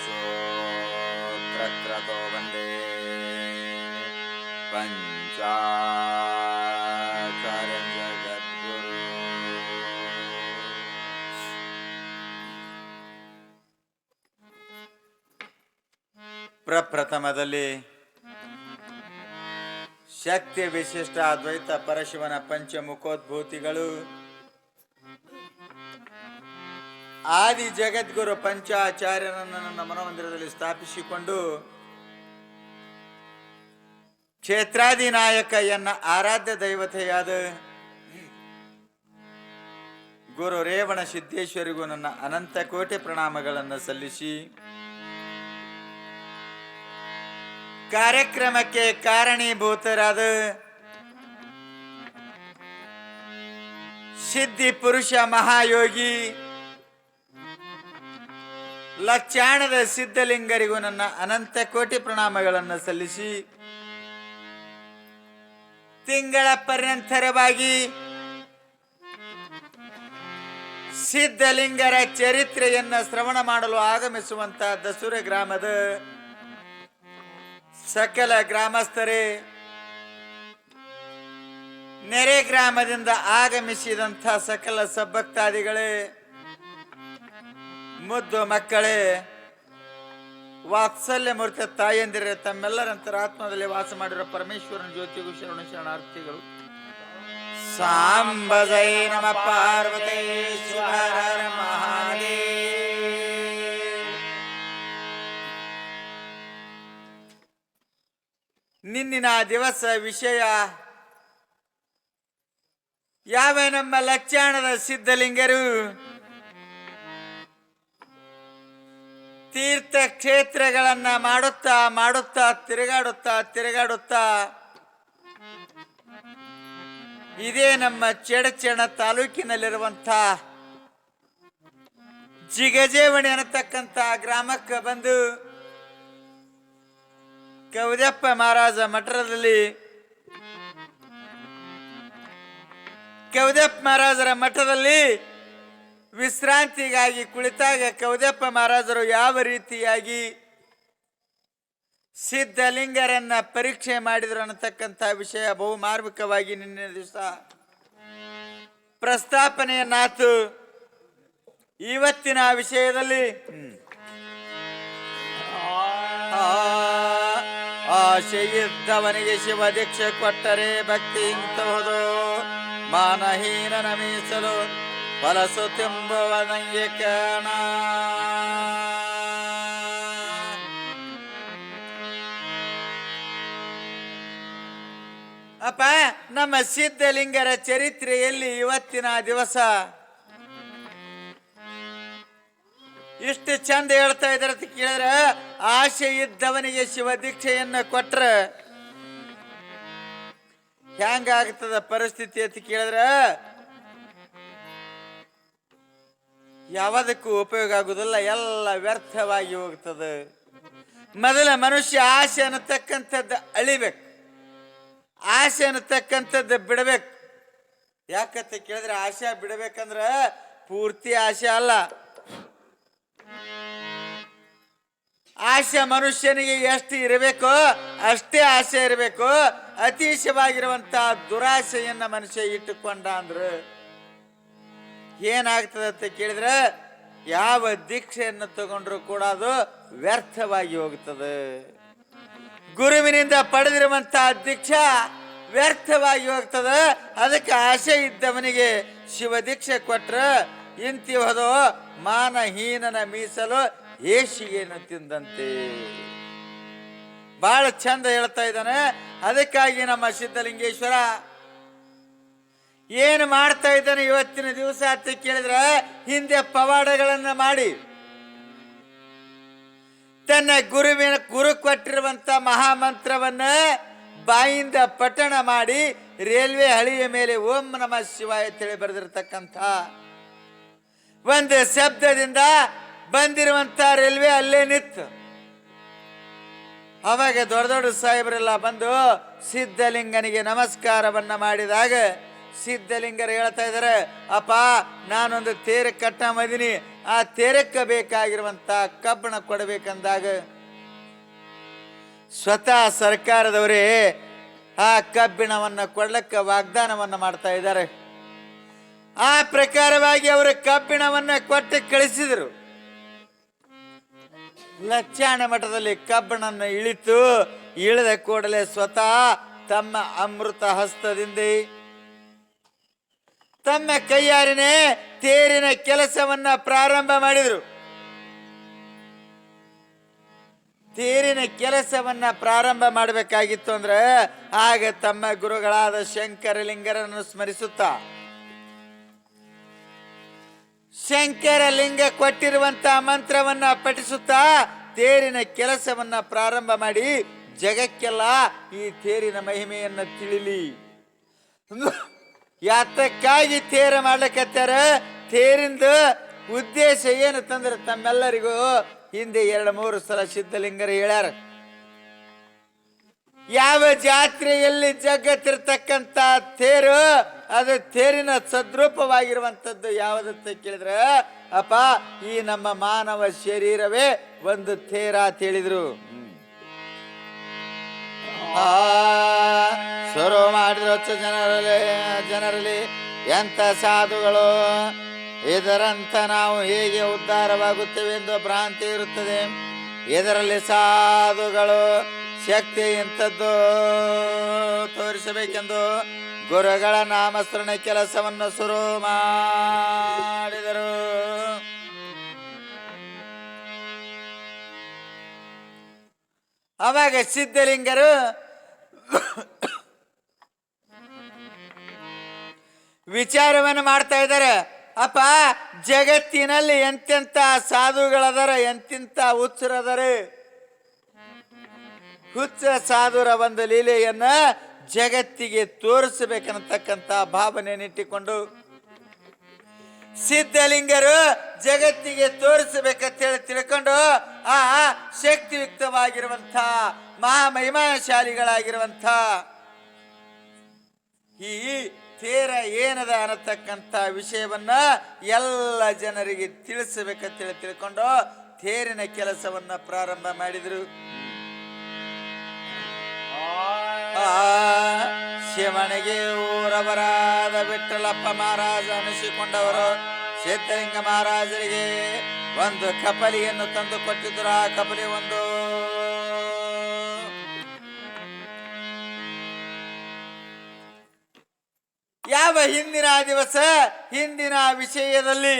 ಸೂತ್ರಕ್ರತೋ ವಂದೇ ಪಂಚಾಚಾರ್ಯ ಜಗದ್ಗುರು. ಪ್ರಪ್ರಥಮದಲ್ಲಿ ಶಕ್ತಿ ವಿಶಿಷ್ಟ ಅದ್ವೈತ ಪರಶಿವನ ಪಂಚಮುಖೋದ್ಭೂತಿಗಳು ಆದಿ ಜಗದ್ಗುರು ಪಂಚಾಚಾರ್ಯರನ್ನು ನನ್ನ ಮನೋಮಂದಿರದಲ್ಲಿ ಸ್ಥಾಪಿಸಿಕೊಂಡು ಕ್ಷೇತ್ರಾಧಿನಾಯಕ ಎನ್ನ ಆರಾಧ್ಯ ದೈವತೆಯಾದ ಗುರು ರೇವಣ ಸಿದ್ದೇಶ್ವರಿಗೂ ನನ್ನ ಅನಂತ ಕೋಟಿ ಪ್ರಣಾಮಗಳನ್ನು ಸಲ್ಲಿಸಿ ಕಾರ್ಯಕ್ರಮಕ್ಕೆ ಕಾರಣೀಭೂತರಾದ ಸಿದ್ಧಿ ಪುರುಷ ಮಹಾಯೋಗಿ ಲಕ್ಷಾಣದ ಸಿದ್ಧಲಿಂಗರಿಗೂ ನನ್ನ ಅನಂತ ಕೋಟಿ ಪ್ರಣಾಮಗಳನ್ನು ಸಲ್ಲಿಸಿ ತಿಂಗಳ ಪರ್ಯಂತರವಾಗಿ ಸಿದ್ಧಲಿಂಗರ ಚರಿತ್ರೆಯನ್ನು ಶ್ರವಣ ಮಾಡಲು ಆಗಮಿಸುವಂತ ದಸೂರ ಗ್ರಾಮದ ಸಕಲ ಗ್ರಾಮಸ್ಥರೇ, ನೆರೆ ಗ್ರಾಮದಿಂದ ಆಗಮಿಸಿದಂಥ ಸಕಲ ಸಬ್ಬಕ್ತಾದಿಗಳೇ, ಮುದ್ದು ಮಕ್ಕಳೇ, ವಾತ್ಸಲ್ಯ ಮೂರ್ತಿ ತಾಯಂದಿರೇ, ತಮ್ಮೆಲ್ಲರಂತರ ಆತ್ಮದಲ್ಲಿ ವಾಸ ಮಾಡಿರೋ ಪರಮೇಶ್ವರನ ಜ್ಯೋತಿಗೂ ಶರಣ ಶರಣಾರ್ಥಿಗಳು. ಸಾಂಬಜೈ ನಮ ಪಾರ್ವತೇಶ್ವರ ಮಹಾದೇವ. ನಿನ್ನಿನ ದಿವಸ ವಿಷಯ ಯಾವ ನಮ್ಮ ಲಕ್ಷಾಣದ ಸಿದ್ಧಲಿಂಗರು ತೀರ್ಥ ಕ್ಷೇತ್ರಗಳನ್ನ ಮಾಡುತ್ತಾ ಮಾಡುತ್ತಾ ತಿರುಗಾಡುತ್ತಾ ಇದೇ ನಮ್ಮ ಚೇಡಚೇಣ ತಾಲೂಕಿನಲ್ಲಿರುವಂಥ ಜಿಗಜೇವಣಿ ಅನ್ನತಕ್ಕಂಥ ಗ್ರಾಮಕ್ಕೆ ಬಂದು ಕೌದ್ಯಪ್ಪ ಮಹಾರಾಜ ಮಠದಲ್ಲಿ ಕೌದ್ಯಪ್ಪ ಮಹಾರಾಜರ ಮಠದಲ್ಲಿ ವಿಶ್ರಾಂತಿಗಾಗಿ ಕುಳಿತಾಗ ಕೌದ್ಯಪ್ಪ ಮಹಾರಾಜರು ಯಾವ ರೀತಿಯಾಗಿ ಸಿದ್ಧಲಿಂಗರನ್ನ ಪರೀಕ್ಷೆ ಮಾಡಿದ್ರು ಅನ್ನತಕ್ಕಂಥ ವಿಷಯ ಬಹು ಮಾರ್ಮಿಕವಾಗಿ ನಿನ್ನೆ ದಿವಸ ಪ್ರಸ್ತಾಪನೆಯನ್ನಾತು. ಇವತ್ತಿನ ವಿಷಯದಲ್ಲಿ ಆಶೆಯಿದ್ದವನಿಗೆ ಶಿವ ದೀಕ್ಷೆ ಕೊಟ್ಟರೆ ಭಕ್ತಿ ಇಂತಹುದು, ಮಾನಹೀನನ ಮೀಸಲು ಫಲಸು ತುಂಬುವನಂಗೆ ಕಾಣ. ಅಪ್ಪ, ನಮ್ಮ ಸಿದ್ಧಲಿಂಗರ ಚರಿತ್ರೆಯಲ್ಲಿ ಇವತ್ತಿನ ದಿವಸ ಇಷ್ಟು ಚಂದ ಹೇಳ್ತಾ ಇದಾರೆ ಅಂತ ಕೇಳಿದ್ರೆ, ಆಶೆ ಇದ್ದವನಿಗೆ ಶಿವ ದೀಕ್ಷೆಯನ್ನು ಕೊಟ್ರೆ ಹೆಂಗಾಗ್ತದ ಪರಿಸ್ಥಿತಿ ಅಂತ ಕೇಳಿದ್ರೆ ಯಾವುದಕ್ಕೂ ಉಪಯೋಗ ಆಗುದಿಲ್ಲ, ಎಲ್ಲ ವ್ಯರ್ಥವಾಗಿ ಹೋಗ್ತದೆ. ಮೊದಲ ಮನುಷ್ಯ ಆಸೆ ಅನ್ನತಕ್ಕಂಥದ್ದು ಅಳಿಬೇಕು, ಆಸೆ ಅನ್ನತಕ್ಕಂಥದ್ದು ಬಿಡಬೇಕು. ಯಾಕಂತ ಕೇಳಿದ್ರೆ ಆಸೆ ಬಿಡಬೇಕಂದ್ರೆ ಪೂರ್ತಿ ಆಸೆ ಅಲ್ಲ, ಆಸೆ ಮನುಷ್ಯನಿಗೆ ಎಷ್ಟು ಇರಬೇಕೋ ಅಷ್ಟೇ ಆಸೆ ಇರಬೇಕು. ಅತಿಶಯವಾಗಿರುವಂತ ದುರಾಸೆಯನ್ನ ಮನುಷ್ಯ ಇಟ್ಟುಕೊಂಡ ಅಂದ್ರೆ ಏನಾಗ್ತದೆ ಅಂತ ಕೇಳಿದ್ರೆ ಯಾವ ದೀಕ್ಷೆಯನ್ನು ತಗೊಂಡ್ರು ಕೂಡ ಅದು ವ್ಯರ್ಥವಾಗಿ ಹೋಗ್ತದೆ. ಗುರುವಿನಿಂದ ಪಡೆದಿರುವಂತಹ ದೀಕ್ಷಾ ವ್ಯರ್ಥವಾಗಿ ಹೋಗ್ತದೆ. ಅದಕ್ಕೆ ಆಸೆ ಇದ್ದವನಿಗೆ ಶಿವ ದೀಕ್ಷೆ ಕೊಟ್ರ ಇಂತಿಹೋದು ಮಾನಹೀನನ ಮೀಸಲು ಏಷಿಗೆಯನ್ನು ತಿಂದಂತೆ. ಬಹಳ ಚಂದ ಹೇಳ್ತಾ ಇದ್ದಾನೆ. ಅದಕ್ಕಾಗಿ ನಮ್ಮ ಸಿದ್ಧಲಿಂಗೇಶ್ವರ ಏನು ಮಾಡ್ತಾ ಇದ್ದಾನೆ ಇವತ್ತಿನ ದಿವಸ ಅಂತ ಕೇಳಿದ್ರೆ, ಹಿಂದೆ ಪವಾಡಗಳನ್ನ ಮಾಡಿ ತನ್ನ ಗುರು ಕೊಟ್ಟಿರುವಂತ ಮಹಾಮಂತ್ರವನ್ನ ಬಾಯಿಂದ ಪಠಣ ಮಾಡಿ ರೈಲ್ವೆ ಹಳಿಯ ಮೇಲೆ ಓಂ ನಮಃ ಶಿವಾಯ ತಿಳಿ ಬರೆದಿರ್ತಕ್ಕಂಥ ಒಂದು ಶಬ್ದದಿಂದ ಬಂದಿರುವಂತ ರೈಲ್ವೆ ಅಲ್ಲೇ ನಿಂತು ಅವಾಗ ದೊಡ್ಡ ದೊಡ್ಡ ಸಾಹೇಬರೆಲ್ಲ ಬಂದು ಸಿದ್ಧಲಿಂಗನಿಗೆ ನಮಸ್ಕಾರವನ್ನ ಮಾಡಿದಾಗ ಸಿದ್ಧಲಿಂಗರು ಹೇಳ್ತಾ ಇದ್ದಾರೆ, ಅಪ್ಪ ನಾನೊಂದು ತೇರು ಕಟ್ಟ ಮದೀನಿ, ಆ ತೇರಕ್ಕೆ ಬೇಕಾಗಿರುವಂತ ಕಬ್ಬಣ ಕೊಡಬೇಕಂದಾಗ ಸ್ವತಃ ಸರ್ಕಾರದವರೇ ಆ ಕಬ್ಬಿಣವನ್ನ ಕೊಡ್ಲಕ್ಕ ವಾಗ್ದಾನವನ್ನ ಮಾಡ್ತಾ ಇದ್ದಾರೆ. ಆ ಪ್ರಕಾರವಾಗಿ ಅವರು ಕಬ್ಬಿಣವನ್ನ ಕೊಟ್ಟು ಕಳಿಸಿದರು. ಲಚ್ಚಾಣ ಮಠದಲ್ಲಿ ಕಬ್ಬಣನ್ನ ಇಳಿತು. ಇಳಿದ ಕೂಡಲೇ ಸ್ವತಃ ತಮ್ಮ ಅಮೃತ ಹಸ್ತದಿಂದ ತಮ್ಮ ಕೈಯಾರಿನೇ ತೇರಿನ ಕೆಲಸವನ್ನ ಪ್ರಾರಂಭ ಮಾಡಿದರು. ತೇರಿನ ಕೆಲಸವನ್ನ ಪ್ರಾರಂಭ ಮಾಡಬೇಕಾಗಿತ್ತು ಅಂದ್ರೆ ಆಗ ತಮ್ಮ ಗುರುಗಳಾದ ಶಂಕರಲಿಂಗರನ್ನು ಸ್ಮರಿಸುತ್ತಾ ಶಂಕರಲಿಂಗ ಕೊಟ್ಟಿರುವಂತ ಮಂತ್ರವನ್ನ ಪಠಿಸುತ್ತಾ ತೇರಿನ ಕೆಲಸವನ್ನ ಪ್ರಾರಂಭ ಮಾಡಿ ಜಗಕ್ಕೆಲ್ಲ ಈ ತೇರಿನ ಮಹಿಮೆಯನ್ನ ತಿಳಿಲಿ. ಯಾತಕ್ಕಾಗಿ ತೇರ ಮಾಡ್ಲಿಕ್ಕತ್ತಾರ, ತೇರಿಂದ ಉದ್ದೇಶ ಏನು ತಂದ್ರೆ ತಮ್ಮೆಲ್ಲರಿಗೂ ಹಿಂದೆ 2-3 ಸಲ ಸಿದ್ಧಲಿಂಗರು ಹೇಳ್ಯಾರ. ಯಾವ ಜಾತ್ರೆಯಲ್ಲಿ ಜಗತ್ತಿರ್ತಕ್ಕಂಥ ತೇರು ಅದು ತೇರಿನ ಸದ್ರೂಪವಾಗಿರುವಂಥದ್ದು ಯಾವುದಂತ ಕೇಳಿದ್ರೆ ಅಪ್ಪ ಈ ನಮ್ಮ ಮಾನವ ಶರೀರವೇ ಒಂದು ತೇರ ಅಂತ ಹೇಳಿದ್ರು. ಶುರು ಮಾಡಿದ್ರು ಜನರಲ್ಲಿ ಎಂಥ ಸಾಧುಗಳು, ಇದರಂತ ನಾವು ಹೇಗೆ ಉದ್ಧಾರವಾಗುತ್ತೇವೆ ಎಂದು ಭ್ರಾಂತಿ ಇರುತ್ತದೆ. ಇದರಲ್ಲಿ ಸಾಧುಗಳು ಶಕ್ತಿ ಇಂಥದ್ದು ತೋರಿಸಬೇಕೆಂದು ಗುರುಗಳ ನಾಮಸ್ಮರಣ ಕೆಲಸವನ್ನು ಶುರು ಮಾಡಿದರು. ಅವಾಗ ಸಿದ್ಧಲಿಂಗರು ವಿಚಾರವನ್ನು ಮಾಡ್ತಾ ಇದ್ದಾರೆ. ಅಪ್ಪ ಜಗತ್ತಿನಲ್ಲಿ ಎಂತೆಂತ ಸಾಧುಗಳದಾರ, ಎಂತೆಂತ ಹುಚ್ಚರದಾರ. ಹುಚ್ಚ ಸಾಧುರ ಒಂದು ಲೀಲೆಯನ್ನ ಜಗತ್ತಿಗೆ ತೋರಿಸಬೇಕನ್ನತಕ್ಕಂತ ಭಾವನೆಯನ್ನಿಟ್ಟುಕೊಂಡು ಸಿದ್ಧಲಿಂಗರು ಜಗತ್ತಿಗೆ ತೋರಿಸಬೇಕಂತೇಳಿ ತಿಳ್ಕೊಂಡು ಆ ಶಕ್ತಿಯುಕ್ತವಾಗಿರುವಂಥ ಮಹಾಮಹಿಮಾಶಾಲಿಗಳಾಗಿರುವಂಥ ಈ ತೇರ ಏನದ ಅನ್ನತಕ್ಕಂಥ ವಿಷಯವನ್ನ ಎಲ್ಲ ಜನರಿಗೆ ತಿಳಿಸಬೇಕಂತೇಳಿ ತಿಳ್ಕೊಂಡು ತೇರಿನ ಕೆಲಸವನ್ನ ಪ್ರಾರಂಭ ಮಾಡಿದ್ರು. ಶಿವನಿಗೆ ಊರವರಾದ ವಿಠಲಪ್ಪ ಮಹಾರಾಜ ಅನಿಸಿಕೊಂಡವರು ಸಿದ್ಧಲಿಂಗ ಮಹಾರಾಜರಿಗೆ ಒಂದು ಕಪಲಿಯನ್ನು ತಂದು ಕೊಟ್ಟಿದ್ರು. ಆ ಕಪಲಿ ಒಂದು ಯಾವ ಹಿಂದಿನ ದಿವಸ ಹಿಂದಿನ ವಿಷಯದಲ್ಲಿ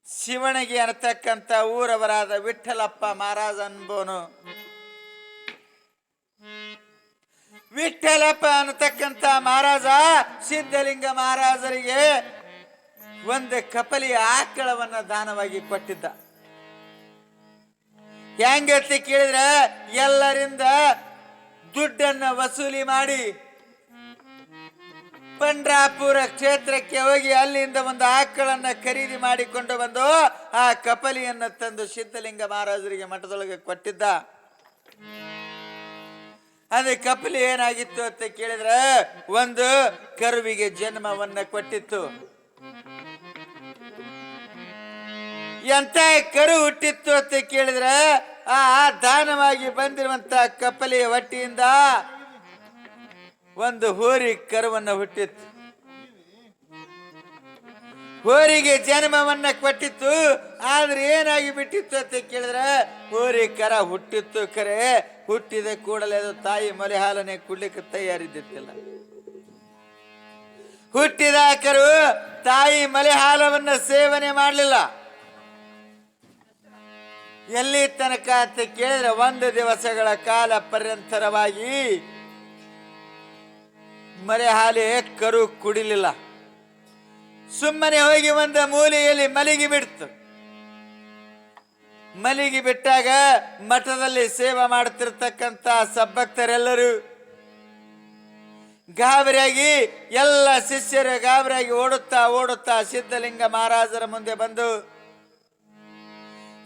ಶಿವನಿಗೆ ಅನ್ನತಕ್ಕಂಥ ಊರವರಾದ ವಿಠಲಪ್ಪ ಮಹಾರಾಜ ಅನ್ಬೋನು ವಿಠಲಪ್ಪ ಅನ್ನತಕ್ಕಂಥ ಮಹಾರಾಜ ಸಿದ್ಧಲಿಂಗ ಮಹಾರಾಜರಿಗೆ ಒಂದು ಕಪಲಿಯ ಆಕಳವನ್ನ ದಾನವಾಗಿ ಕೊಟ್ಟಿದ್ದ. ಹೆಂಗಂತ ಕೇಳಿದ್ರೆ ಎಲ್ಲರಿಂದ ದುಡ್ಡನ್ನ ವಸೂಲಿ ಮಾಡಿ ಪಂಡ್ರಾಪುರ ಕ್ಷೇತ್ರಕ್ಕೆ ಹೋಗಿ ಅಲ್ಲಿಂದ ಒಂದು ಆಕಳನ್ನ ಖರೀದಿ ಮಾಡಿಕೊಂಡು ಬಂದು ಆ ಕಪಲಿಯನ್ನ ತಂದು ಸಿದ್ಧಲಿಂಗ ಮಹಾರಾಜರಿಗೆ ಮಠದೊಳಗೆ ಕೊಟ್ಟಿದ್ದ. ಅದೇ ಕಪಲಿ ಏನಾಗಿತ್ತು ಅಂತ ಕೇಳಿದ್ರೆ ಒಂದು ಕರುವಿಗೆ ಜನ್ಮವನ್ನ ಕೊಟ್ಟಿತ್ತು. ಎಂತ ಕರು ಹುಟ್ಟಿತ್ತು ಅಂತ ಕೇಳಿದ್ರೆ ಆ ದಾನವಾಗಿ ಬಂದಿರುವಂತ ಕಪಲಿಯ ಹೊಟ್ಟಿಯಿಂದ ಒಂದು ಹೋರಿ ಕರುವನ್ನ ಹುಟ್ಟಿತ್ತು. ಹೋರಿಗೆ ಜನ್ಮವನ್ನ ಕೊಟ್ಟಿತ್ತು. ಆದ್ರೆ ಏನಾಗಿ ಬಿಟ್ಟಿತ್ತು ಅಂತ ಕೇಳಿದ್ರೆ ಹೋರಿ ಕರ ಹುಟ್ಟಿತ್ತು, ಕರೆ ಹುಟ್ಟಿದ ಕೂಡಲೇ ಅದು ತಾಯಿ ಮೊಲೆ ಹಾಲನೆ ಕುಡ್ಲಿಕ್ಕೆ ತಯಾರಿದ್ದಿತ್ತಿಲ್ಲ. ಹುಟ್ಟಿದ ಕರು ತಾಯಿ ಮಲೆ ಹಾಲವನ್ನ ಸೇವನೆ ಮಾಡಲಿಲ್ಲ. ಎಲ್ಲಿ ತನಕ ಅಂತ ಕೇಳಿದ್ರೆ 1 ದಿವಸಗಳ ಕಾಲ ಪರ್ಯಂತರವಾಗಿ ಮರೆ ಹಾಲೆ ಕರು ಕುಡಿಲಿಲ್ಲ. ಸುಮ್ಮನೆ ಹೋಗಿ ಒಂದು ಮೂಲೆಯಲ್ಲಿ ಮಲಗಿ ಬಿಡ್ತು. ಮಲಗಿ ಬಿಟ್ಟಾಗ ಮಠದಲ್ಲಿ ಸೇವೆ ಮಾಡ್ತಿರ್ತಕ್ಕಂಥ ಸಬ್ಬಕ್ತರೆಲ್ಲರೂ ಗಾಬರಿಯಾಗಿ ಎಲ್ಲ ಶಿಷ್ಯರು ಗಾಬರಿಯಾಗಿ ಓಡುತ್ತಾ ಸಿದ್ಧಲಿಂಗ ಮಹಾರಾಜರ ಮುಂದೆ ಬಂದು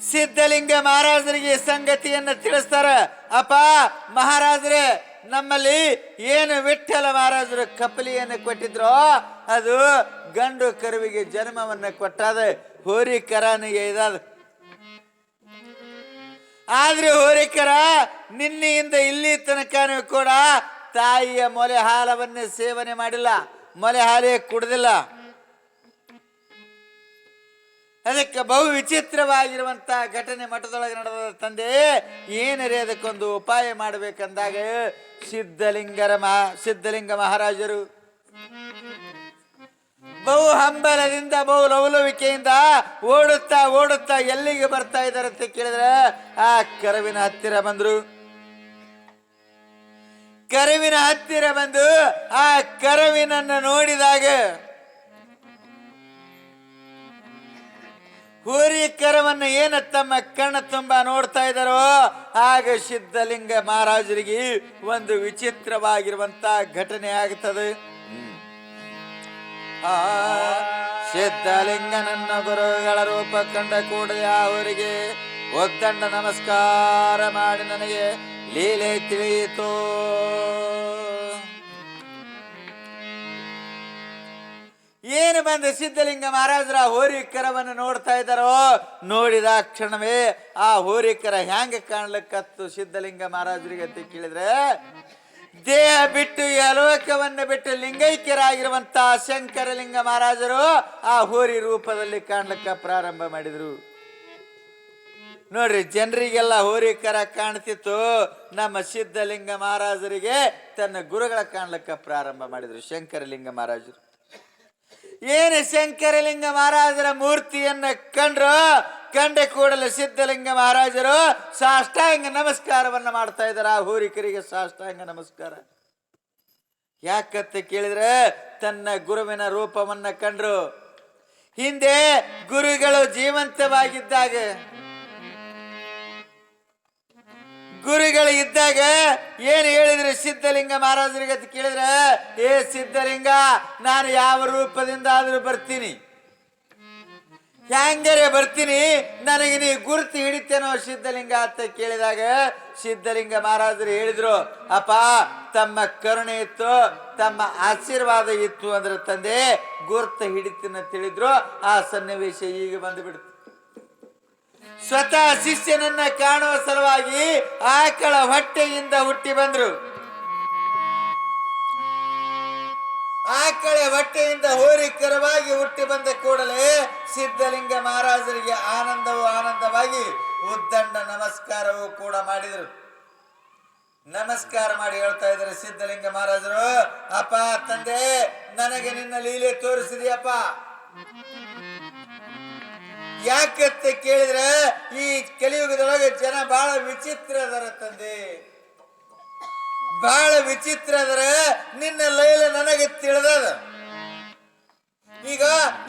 ಸಿದ್ಧಲಿಂಗ ಮಹಾರಾಜರಿಗೆ ಸಂಗತಿಯನ್ನ ತಿಳಿಸ್ತಾರ. ಅಪ್ಪ ಮಹಾರಾಜರೇ, ನಮ್ಮಲ್ಲಿ ಏನು ವಿಠ್ಠಲ ಮಹಾರಾಜರು ಕಪಲಿಯನ್ನು ಕೊಟ್ಟಿದ್ರು ಅದು ಗಂಡು ಕರುವಿಗೆ ಜನ್ಮವನ್ನು ಕೊಟ್ಟಾದ ಹೋರಿ ಕರನಿಗೆ ಇದಾದ. ಆದ್ರೆ ಹೋರಿಕರ ನಿನ್ನೆಯಿಂದ ಇಲ್ಲಿ ತನಕನೂ ಕೂಡ ತಾಯಿಯ ಮೊಲೆ ಹಾಲವನ್ನೇ ಸೇವನೆ ಮಾಡಿಲ್ಲ, ಮೊಲೆ ಹಾಲೇ ಕುಡ್ದಿಲ್ಲ. ಅದಕ್ಕೆ ಬಹು ವಿಚಿತ್ರವಾಗಿರುವಂತ ಘಟನೆ ಮಠದೊಳಗೆ ನಡೆದ. ತಂದೆ ಏನರೇ ಅದಕ್ಕೊಂದು ಉಪಾಯ ಮಾಡಬೇಕಂದಾಗ ಸಿದ್ಧಲಿಂಗ ಮಹಾರಾಜರು ಬಹು ಹಂಬಲದಿಂದ ಬಹು ಲವಲವಿಕೆಯಿಂದ ಓಡುತ್ತಾ ಓಡುತ್ತಾ ಎಲ್ಲಿಗೆ ಬರ್ತಾ ಇದ್ದಾರೆ ಅಂತ ಕೇಳಿದ್ರೆ ಆ ಕರುವಿನ ಹತ್ತಿರ ಬಂದ್ರು. ಕರುವಿನ ಹತ್ತಿರ ಬಂದು ಆ ಕರುವಿನನ್ನು ನೋಡಿದಾಗ ಹೋರಿ ಕರವನ್ನು ಏನ ತಮ್ಮ ಕಣ್ಣು ತುಂಬ ನೋಡ್ತಾ ಇದ್ದಾರೋ ಆಗ ಸಿದ್ಧಲಿಂಗ ಮಹಾರಾಜರಿಗೆ ಒಂದು ವಿಚಿತ್ರವಾಗಿರುವಂತ ಘಟನೆ ಆಗುತ್ತದೆ. ಸಿದ್ಧಲಿಂಗನನ್ನ ಗುರುಗಳ ರೂಪ ಕಂಡ ಕೂಡಲೇ ಅವರಿಗೆ ಒತ್ತಂಡ ನಮಸ್ಕಾರ ಮಾಡಿ ನನಗೆ ಲೀಲೆ ತಿಳಿಯಿತು. ಏನು ಬಂದ ಸಿದ್ಧಲಿಂಗ ಮಹಾರಾಜರ ಹೋರಿಕರವನ್ನು ನೋಡ್ತಾ ಇದ್ದಾರೋ ನೋಡಿದ ಕ್ಷಣವೇ ಆ ಹೋರಿಕರ ಹ್ಯಾಂಗ ಕಾಣ್ಲಿಕ್ಕತ್ತು ಸಿದ್ಧಲಿಂಗ ಮಹಾರಾಜರಿಗೆ ಅಂತ ಕೇಳಿದ್ರೆ ದೇಹ ಬಿಟ್ಟು ಈ ಅಲೋಕವನ್ನು ಬಿಟ್ಟು ಲಿಂಗೈಕ್ಯರಾಗಿರುವಂತ ಶಂಕರಲಿಂಗ ಮಹಾರಾಜರು ಆ ಹೋರಿ ರೂಪದಲ್ಲಿ ಕಾಣ್ಲಿಕ್ಕ ಪ್ರಾರಂಭ ಮಾಡಿದ್ರು. ನೋಡ್ರಿ, ಜನರಿಗೆಲ್ಲ ಹೋರಿಕರ ಕಾಣ್ತಿತ್ತು, ನಮ್ಮ ಸಿದ್ಧಲಿಂಗ ಮಹಾರಾಜರಿಗೆ ತನ್ನ ಗುರುಗಳ ಕಾಣ್ಲಿಕ್ಕ ಪ್ರಾರಂಭ ಮಾಡಿದ್ರು ಶಂಕರಲಿಂಗ ಮಹಾರಾಜರು. ಏನು ಶಂಕರಲಿಂಗ ಮಹಾರಾಜರ ಮೂರ್ತಿಯನ್ನ ಕಂಡ ಕೂಡಲೇ ಸಿದ್ಧಲಿಂಗ ಮಹಾರಾಜರು ಸಾಷ್ಟಾಂಗ ನಮಸ್ಕಾರವನ್ನ ಮಾಡ್ತಾ ಇದ್ದಾರೆ. ಆ ಹೋರಿಕರಿಗೆ ಸಾಷ್ಟಾಂಗ ನಮಸ್ಕಾರ ಯಾಕಂತ ಕೇಳಿದ್ರೆ ತನ್ನ ಗುರುವಿನ ರೂಪವನ್ನ ಕಂಡ್ರು. ಹಿಂದೆ ಗುರುಗಳು ಜೀವಂತವಾಗಿದ್ದಾಗ, ಗುರುಗಳು ಇದ್ದಾಗ ಏನು ಹೇಳಿದ್ರು ಸಿದ್ಧಲಿಂಗ ಮಹಾರಾಜರಿಗೆ ಅಂತ ಕೇಳಿದ್ರೆ, ಏ ಸಿದ್ಧಲಿಂಗ, ನಾನು ಯಾವ ರೂಪದಿಂದ ಆದ್ರೂ ಬರ್ತೀನಿ, ಹ್ಯಾಂಗರೆ ಬರ್ತೀನಿ, ನನಗೆ ನೀ ಗುರುತು ಹಿಡಿತೇನೋ ಸಿದ್ಧಲಿಂಗ ಅಂತ ಕೇಳಿದಾಗ ಸಿದ್ಧಲಿಂಗ ಮಹಾರಾಜರು ಹೇಳಿದ್ರು, ಅಪ್ಪ ತಮ್ಮ ಕರುಣೆ ಇತ್ತು, ತಮ್ಮ ಆಶೀರ್ವಾದ ಇತ್ತು ಅಂದ್ರೆ ತಂದೆ ಗುರುತು ಹಿಡಿತೀನ ತಿಳಿದ್ರು. ಆ ಸನ್ನಿವೇಶ ಈಗ ಬಂದುಬಿಡ್ತು. ಸ್ವತಃ ಶಿಷ್ಯನನ್ನ ಕಾಣುವ ಸಲುವಾಗಿ ಆಕಳ ಹೊಟ್ಟೆಯಿಂದ ಹುಟ್ಟಿ ಬಂದ್ರು. ಆಕಳ ಹೊಟ್ಟೆಯಿಂದ ಹೋರಿಕರವಾಗಿ ಹುಟ್ಟಿ ಬಂದ ಕೂಡಲೇ ಸಿದ್ಧಲಿಂಗ ಮಹಾರಾಜರಿಗೆ ಆನಂದವಾಗಿ ಉದ್ದಂಡ ನಮಸ್ಕಾರವೂ ಕೂಡ ಮಾಡಿದರು. ನಮಸ್ಕಾರ ಮಾಡಿ ಹೇಳ್ತಾ ಇದ್ದಾರೆ ಸಿದ್ಧಲಿಂಗ ಮಹಾರಾಜರು, ಅಪ್ಪ ತಂದೆ, ನನಗೆ ನಿನ್ನ ಲೀಲೆ ತೋರಿಸಿದೆಯಪ್ಪ. ಯಾಕಂತ ಕೇಳಿದ್ರೆ ಈ ಕಲಿಯುಗದೊಳಗೆ ಜನ ಬಹಳ ವಿಚಿತ್ರ ಅದರ ತಂದೆ, ಬಹಳ ವಿಚಿತ್ರ ಅದರ. ನಿನ್ನ ಲೀಲೆ ನನಗೆ ತಿಳಿದದ. ಈಗ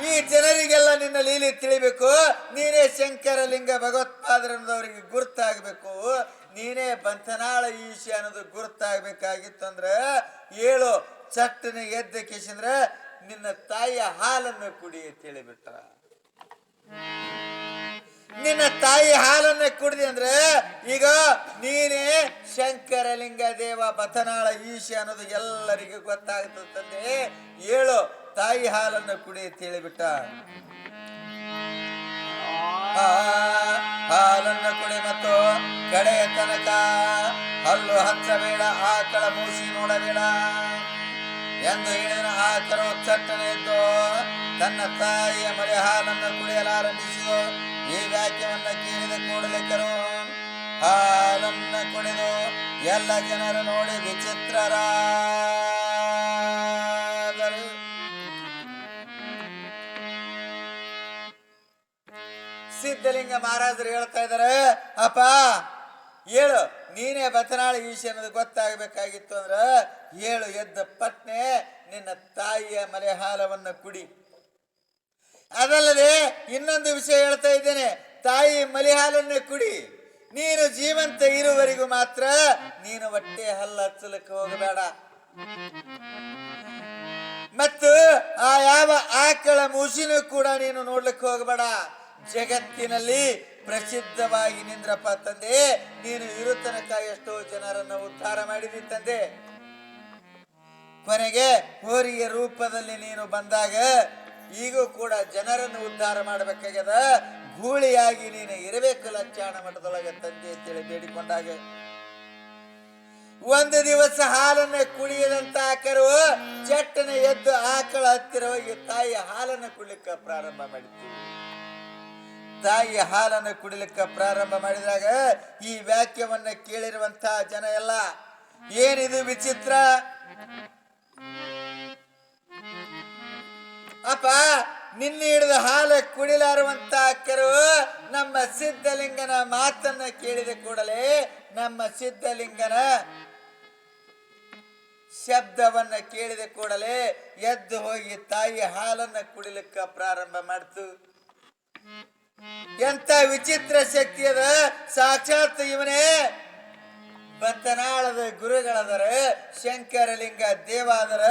ಈ ಜನರಿಗೆಲ್ಲ ನಿನ್ನ ಲೀಲೆ ತಿಳಿಬೇಕು. ನೀನೇ ಶಂಕರಲಿಂಗ ಭಗವತ್ಪಾದರನ್ನದವರಿಗೆ ಗುರುತಾಗಬೇಕು. ನೀನೇ ಬಂತನಾಳ ಈಶ ಅನ್ನೋದು ಗುರುತಾಗಬೇಕಾಗಿತ್ತಂದ್ರೆ ಏಳು ಚಟ್ಟನೆ ಎದ್ದ ಕೇಶಂದ್ರೆ ನಿನ್ನ ತಾಯಿಯ ಹಾಲನ್ನು ಕುಡಿ ಅಂತ ಹೇಳಿಬಿಟ್ಟ. ನಿನ್ನ ತಾಯಿ ಹಾಲನ್ನ ಕುಡಿದಿ ಅಂದ್ರೆ ಈಗ ನೀನೇ ಶಂಕರಲಿಂಗ ದೇವ ಬತನಾಳ ಈಶ ಅನ್ನೋದು ಎಲ್ಲರಿಗೂ ಗೊತ್ತಾಗ್ತದೆ ತಂದೆ. ಏಳು ತಾಯಿ ಹಾಲನ್ನು ಕುಡಿ ಅಂತ ಹೇಳಿಬಿಟ್ಟ. ಹಾಲನ್ನು ಕುಡಿ ಮತ್ತು ಕಡೆಯ ತನಕ ಹಲ್ಲು ಹಚ್ಚಬೇಡ, ಆಕಳ ಮೂಸಿ ನೋಡಬೇಡ ಎಂದು ಹೇಳಿದ ಆಕಳು ಚಟ್ಟನೆ ಎದ್ದು ತನ್ನ ತಾಯಿಯ ಮರೆ ಹಾಲನ್ನು ಕುಡಿಯಲಾರಂಭಿಸಿದು. ಈ ವಾಕ್ಯವನ್ನ ಕೇಳಿದ ಕೂಡಲೇ ಕರು ಹಾಲನ್ನು ಕುಡಿದು ಎಲ್ಲ ಜನರು ನೋಡಿ ವಿಚಿತ್ರರಾದರು. ಸಿದ್ಧಲಿಂಗ ಮಹಾರಾಜರು ಹೇಳ್ತಾ ಇದ್ದಾರೆ, ಅಪ್ಪ ಹೇಳು, ನೀನೇ ಬತನಾಳ ಈಶ ಅನ್ನೋದು ಗೊತ್ತಾಗಬೇಕಾಗಿತ್ತು ಅಂದ್ರ ಹೇಳು, ಎದ್ದ ಪಟ್ನೆ ನಿನ್ನ ತಾಯಿಯ ಮಲೆ ಹಾಲವನ್ನು ಕುಡಿ. ಅದಲ್ಲದೆ ಇನ್ನೊಂದು ವಿಷಯ ಹೇಳ್ತಾ ಇದ್ದೇನೆ, ತಾಯಿ ಮಲೆ ಹಾಲನ್ನು ಕುಡಿ. ನೀನು ಜೀವಂತ ಇರುವವರೆಗೂ ಮಾತ್ರ ನೀನು ಹೊಟ್ಟೆ ಹಲ್ಲು ಹಚ್ಚಲಿಕ್ಕೆ ಹೋಗಬೇಡ. ಮತ್ತು ಆ ಯಾವ ಆಕಳ ಮೂಸಿನೂ ಕೂಡ ನೀನು ನೋಡ್ಲಿಕ್ಕೆ ಹೋಗಬೇಡ. ಜಗತ್ತಿನಲ್ಲಿ ಪ್ರಸಿದ್ಧವಾಗಿ ನಿಂದ್ರಪ್ಪ ತಂದೆ. ನೀನು ಇರು ತನಕ ಎಷ್ಟೋ ಜನರನ್ನು ಉದ್ಧಾರ ಮಾಡಿದಿ ತಂದೆ. ಕೊನೆಗೆ ಹೋರಿಯ ರೂಪದಲ್ಲಿ ನೀನು ಬಂದಾಗ ಈಗೂ ಕೂಡ ಜನರನ್ನು ಉದ್ಧಾರ ಮಾಡಬೇಕಾಗ್ಯದ. ಗೂಳಿಯಾಗಿ ನೀನು ಇರಬೇಕು ಲಚ್ಚಾಣ ಮಠದೊಳಗೆ ತಂದೆ ಅಂತೇಳಿ ಬೇಡಿಕೊಂಡಾಗ ಒಂದು ದಿವಸ ಹಾಲನ್ನು ಕುಡಿಯದಂತ ಕರು ಚಟ್ಟನೆ ಎದ್ದು ಆಕಳ ಹತ್ತಿರ ಹೋಗಿ ತಾಯಿ ಹಾಲನ್ನು ಕುಡಿಲಿಕ್ಕೆ ಪ್ರಾರಂಭ ಮಾಡಿತ್ತು. ತಾಯಿ ಹಾಲನ್ನು ಕುಡಿಲಿಕ್ಕೆ ಪ್ರಾರಂಭ ಮಾಡಿದಾಗ ಈ ವಾಕ್ಯವನ್ನ ಕೇಳಿರುವಂತಹ ಜನ ಎಲ್ಲ, ಏನಿದು ವಿಚಿತ್ರ ಅಪ್ಪ, ನಿನ್ನೆ ಹಿಡಿದು ಹಾಲು ಕುಡಿಲಾರುವಂತ ಕರು ನಮ್ಮ ಸಿದ್ಧಲಿಂಗನ ಮಾತನ್ನ ಕೇಳಿದ ಕೂಡಲೇ, ನಮ್ಮ ಸಿದ್ಧಲಿಂಗನ ಶಬ್ದವನ್ನ ಕೇಳಿದ ಕೂಡಲೇ ಎದ್ದು ಹೋಗಿ ತಾಯಿ ಹಾಲನ್ನ ಕುಡಿಲಿಕ್ಕೆ ಪ್ರಾರಂಭ ಮಾಡ್ತು. ಎಂತ ವಿಚಿತ್ರ ಶಕ್ತಿ ಅದ! ಸಾಕ್ಷಾತ್ ಇವನೇ ಬತ್ತನಾಳದ ಗುರುಗಳದರ, ಶಂಕರಲಿಂಗ ದೇವಾದರ.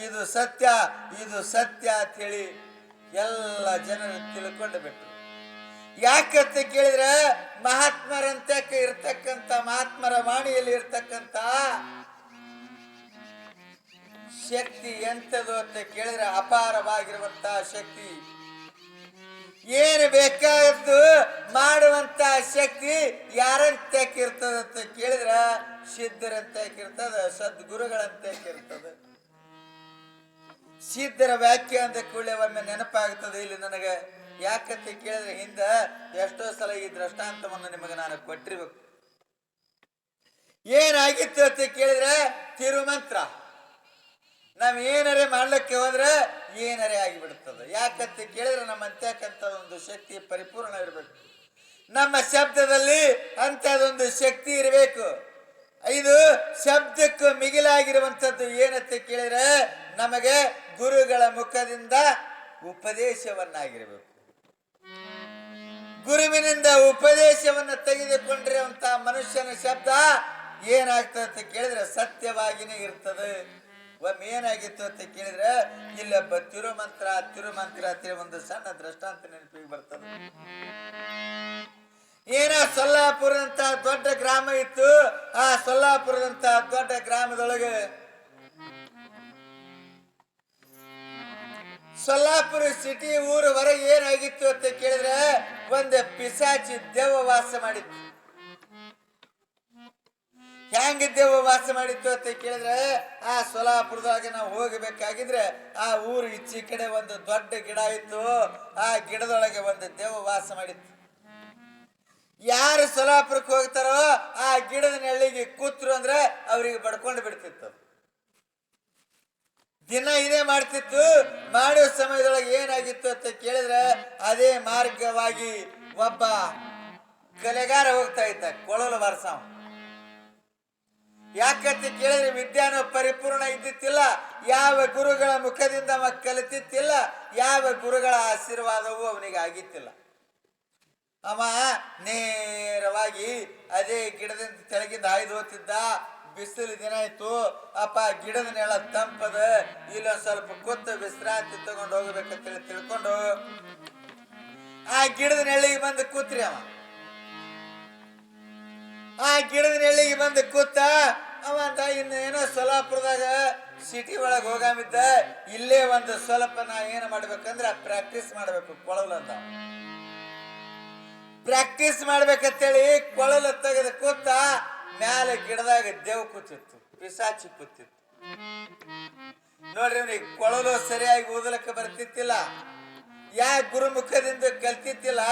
ಇದು ಸತ್ಯ, ಇದು ಸತ್ಯ ಅಂತ ಹೇಳಿ ಎಲ್ಲ ಜನರು ತಿಳ್ಕೊಂಡು ಬಿಟ್ರು. ಯಾಕಂತ ಕೇಳಿದ್ರೆ ಮಹಾತ್ಮರಂತೆ ಇರ್ತಕ್ಕಂಥ, ಮಹಾತ್ಮರ ವಾಣಿಯಲ್ಲಿ ಇರ್ತಕ್ಕಂಥ ಶಕ್ತಿ ಎಂಥದ್ದು ಅಂತ ಕೇಳಿದ್ರೆ ಅಪಾರವಾಗಿರುವಂತ ಶಕ್ತಿ. ಏನು ಬೇಕಾದ್ದು ಮಾಡುವಂತ ಶಕ್ತಿ ಯಾರಂತಕ್ಕಿರ್ತದ ಅಂತ ಕೇಳಿದ್ರ ಸಿದ್ಧರಂತಕ್ಕಿರ್ತದ, ಸದ್ಗುರುಗಳಂತಕ್ಕಿರ್ತದ. ಸಿದ್ಧರ ವಾಕ್ಯ ಅಂದ ಕೂಡಲೇ ಒಮ್ಮೆ ನೆನಪಾಗ್ತದೆ ಇಲ್ಲಿ ನನಗೆ. ಯಾಕಂತ ಕೇಳಿದ್ರೆ ಹಿಂದ ಎಷ್ಟೋ ಸಲ ಈ ದೃಷ್ಟಾಂತವನ್ನು ನಿಮಗೆ ನಾನು ಕೊಟ್ಟಿರ್ಬೇಕು. ಏನಾಗಿತ್ತು ಅಂತ ಕೇಳಿದ್ರೆ ತಿರುಮಂತ್ರ. ನಾವ್ ಏನರೇ ಮಾಡ್ಲಿಕ್ಕೆ ಹೋದ್ರೆ ಏನರೇ ಆಗಿಬಿಡ್ತದೆ. ಯಾಕಂತ ಕೇಳಿದ್ರೆ ನಮ್ಮ ಅಂತಕ್ಕಂಥ ಒಂದು ಶಕ್ತಿ ಪರಿಪೂರ್ಣ ಇರಬೇಕು. ನಮ್ಮ ಶಬ್ದದಲ್ಲಿ ಅಂತದೊಂದು ಶಕ್ತಿ ಇರಬೇಕು. ಇದು ಶಬ್ದಕ್ಕೂ ಮಿಗಿಲಾಗಿರುವಂಥದ್ದು ಏನಂತ ಕೇಳಿದ್ರೆ ನಮಗೆ ಗುರುಗಳ ಮುಖದಿಂದ ಉಪದೇಶವನ್ನಾಗಿರಬೇಕು. ಗುರುವಿನಿಂದ ಉಪದೇಶವನ್ನು ತೆಗೆದುಕೊಂಡಿರುವಂತ ಮನುಷ್ಯನ ಶಬ್ದ ಏನಾಗ್ತದೆ ಅಂತ ಕೇಳಿದ್ರೆ ಸತ್ಯವಾಗಿನೇ ಇರ್ತದೆ. ಒಮ್ಮೆ ಏನಾಗಿತ್ತು ಅಂತ ಕೇಳಿದ್ರೆ ಇಲ್ಲೊಬ್ಬ ತಿರುಮಂತ್ರ ಅಂತೇಳಿ ಒಂದು ಸಣ್ಣ ದೃಷ್ಟಾಂತ ನೆನಪಿಗೆ ಬರ್ತದೆ. ಏನ ಸೊಲ್ಲಾಪುರದಂತ ದೊಡ್ಡ ಗ್ರಾಮ ಇತ್ತು. ಆ ಸೊಲ್ಲಾಪುರದಂತ ದೊಡ್ಡ ಗ್ರಾಮದೊಳಗೆ ಸೊಲ್ಲಾಪುರ ಸಿಟಿ ಊರು ಹೊರಗೆ ಏನಾಗಿತ್ತು ಅಂತ ಕೇಳಿದ್ರೆ ಒಂದು ಪಿಶಾಚಿ ದೆವ್ವ ವಾಸ ಮಾಡಿತ್ತು. ಹೆಂಗ ದೆವ್ವ ವಾಸ ಮಾಡಿತ್ತು ಅಂತ ಕೇಳಿದ್ರೆ ಆ ಸೊಲ್ಲಾಪುರದೊಳಗೆ ನಾವು ಹೋಗಬೇಕಾಗಿದ್ರೆ ಆ ಊರು ಈಚೆ ಕಡೆ ಒಂದು ದೊಡ್ಡ ಗಿಡ ಇತ್ತು. ಆ ಗಿಡದೊಳಗೆ ಒಂದು ದೆವ್ವ ವಾಸ ಮಾಡಿತ್ತು. ಯಾರು ಸೊಲ್ಲಾಪುರಕ್ಕೆ ಹೋಗ್ತಾರೋ ಆ ಗಿಡದ ನೆಳ್ಳಿಗೆ ಕೂತ್ರು ಅಂದ್ರೆ ಅವ್ರಿಗೆ ಬಡ್ಕೊಂಡು ಬಿಡ್ತಿತ್ತು. ದಿನ ಇದೇ ಮಾಡ್ತಿತ್ತು. ಮಾಡುವ ಸಮಯದೊಳಗೆ ಏನಾಗಿತ್ತು ಅಂತ ಕೇಳಿದ್ರೆ ಅದೇ ಮಾರ್ಗವಾಗಿ ಒಬ್ಬ ಕಲೆಗಾರ ಹೋಗ್ತಾ ಇದ್ದ ಕೊಳಲು ಬಾರಸಾವ. ಯಾಕಂತ ಕೇಳಿದ್ರೆ ವಿದ್ಯಾನು ಪರಿಪೂರ್ಣ ಇದ್ದಿತ್ತಿಲ್ಲ. ಯಾವ ಗುರುಗಳ ಮುಖದಿಂದ ಅವ ಕಲಿತಿತ್ತಿಲ್ಲ. ಯಾವ ಗುರುಗಳ ಆಶೀರ್ವಾದವೂ ಅವನಿಗೆ ಆಗಿತ್ತಿಲ್ಲ. ಅವ ನೇರವಾಗಿ ಅದೇ ಗಿಡದಿಂದ ತೆಳಗಿಂದ ಹಾಯ್ದು ಹೋಗ್ತಿದ್ದ. ಬಿಸಿಲು ದಿನ ಆಯ್ತು. ಅಪ್ಪ ಗಿಡದ ನೆಳ ತಂಪದ, ಇಲ್ಲೊಂದ್ ಸ್ವಲ್ಪ ಕೂತು ವಿಶ್ರಾಂತಿ ತಗೊಂಡು ಹೋಗ್ಬೇಕಂತೇಳಿ ತಿಳ್ಕೊಂಡು ಆ ಗಿಡದ ನೆಳ್ಳಿಗೆ ಬಂದು ಕೂತ್ರಿ. ಆ ಗಿಡದ ನೆಳ್ಳಿಗೆ ಬಂದು ಕೂತ ಅವಂತ ಇನ್ನು ಏನೋ ಸೊಲ್ಲಾಪುರದಾಗ ಸಿಟಿ ಒಳಗೆ ಹೋಗಾಮಿದ್ದ. ಇಲ್ಲೇ ಒಂದು ಸ್ವಲ್ಪ ನಾ ಏನು ಮಾಡ್ಬೇಕಂದ್ರೆ ಪ್ರಾಕ್ಟೀಸ್ ಮಾಡ್ಬೇಕು ಕೊಳಲು ಅಂತ. ಪ್ರಾಕ್ಟೀಸ್ ಮಾಡ್ಬೇಕಂತೇಳಿ ಕೊಳಲು ತೆಗೆದು ಕೂತ. ಮ್ಯಾಲೆ ಗಿಡದಾಗ ದೇವ್ ಕೂತಿತ್ತು, ಪಿಶಾಚಿ ಕೂತಿತ್ತು. ನೋಡ್ರಿ ಅವ್ನಿಗೆ ಕೊಳಲು ಸರಿಯಾಗಿ ಓದಲಕ್ಕೆ ಬರ್ತಿತ್ತಿಲ್ಲ. ಯಾ ಗುರುಮುಖದಿಂದ ಕಲ್ತಿತ್ತಿಲ್ಲ.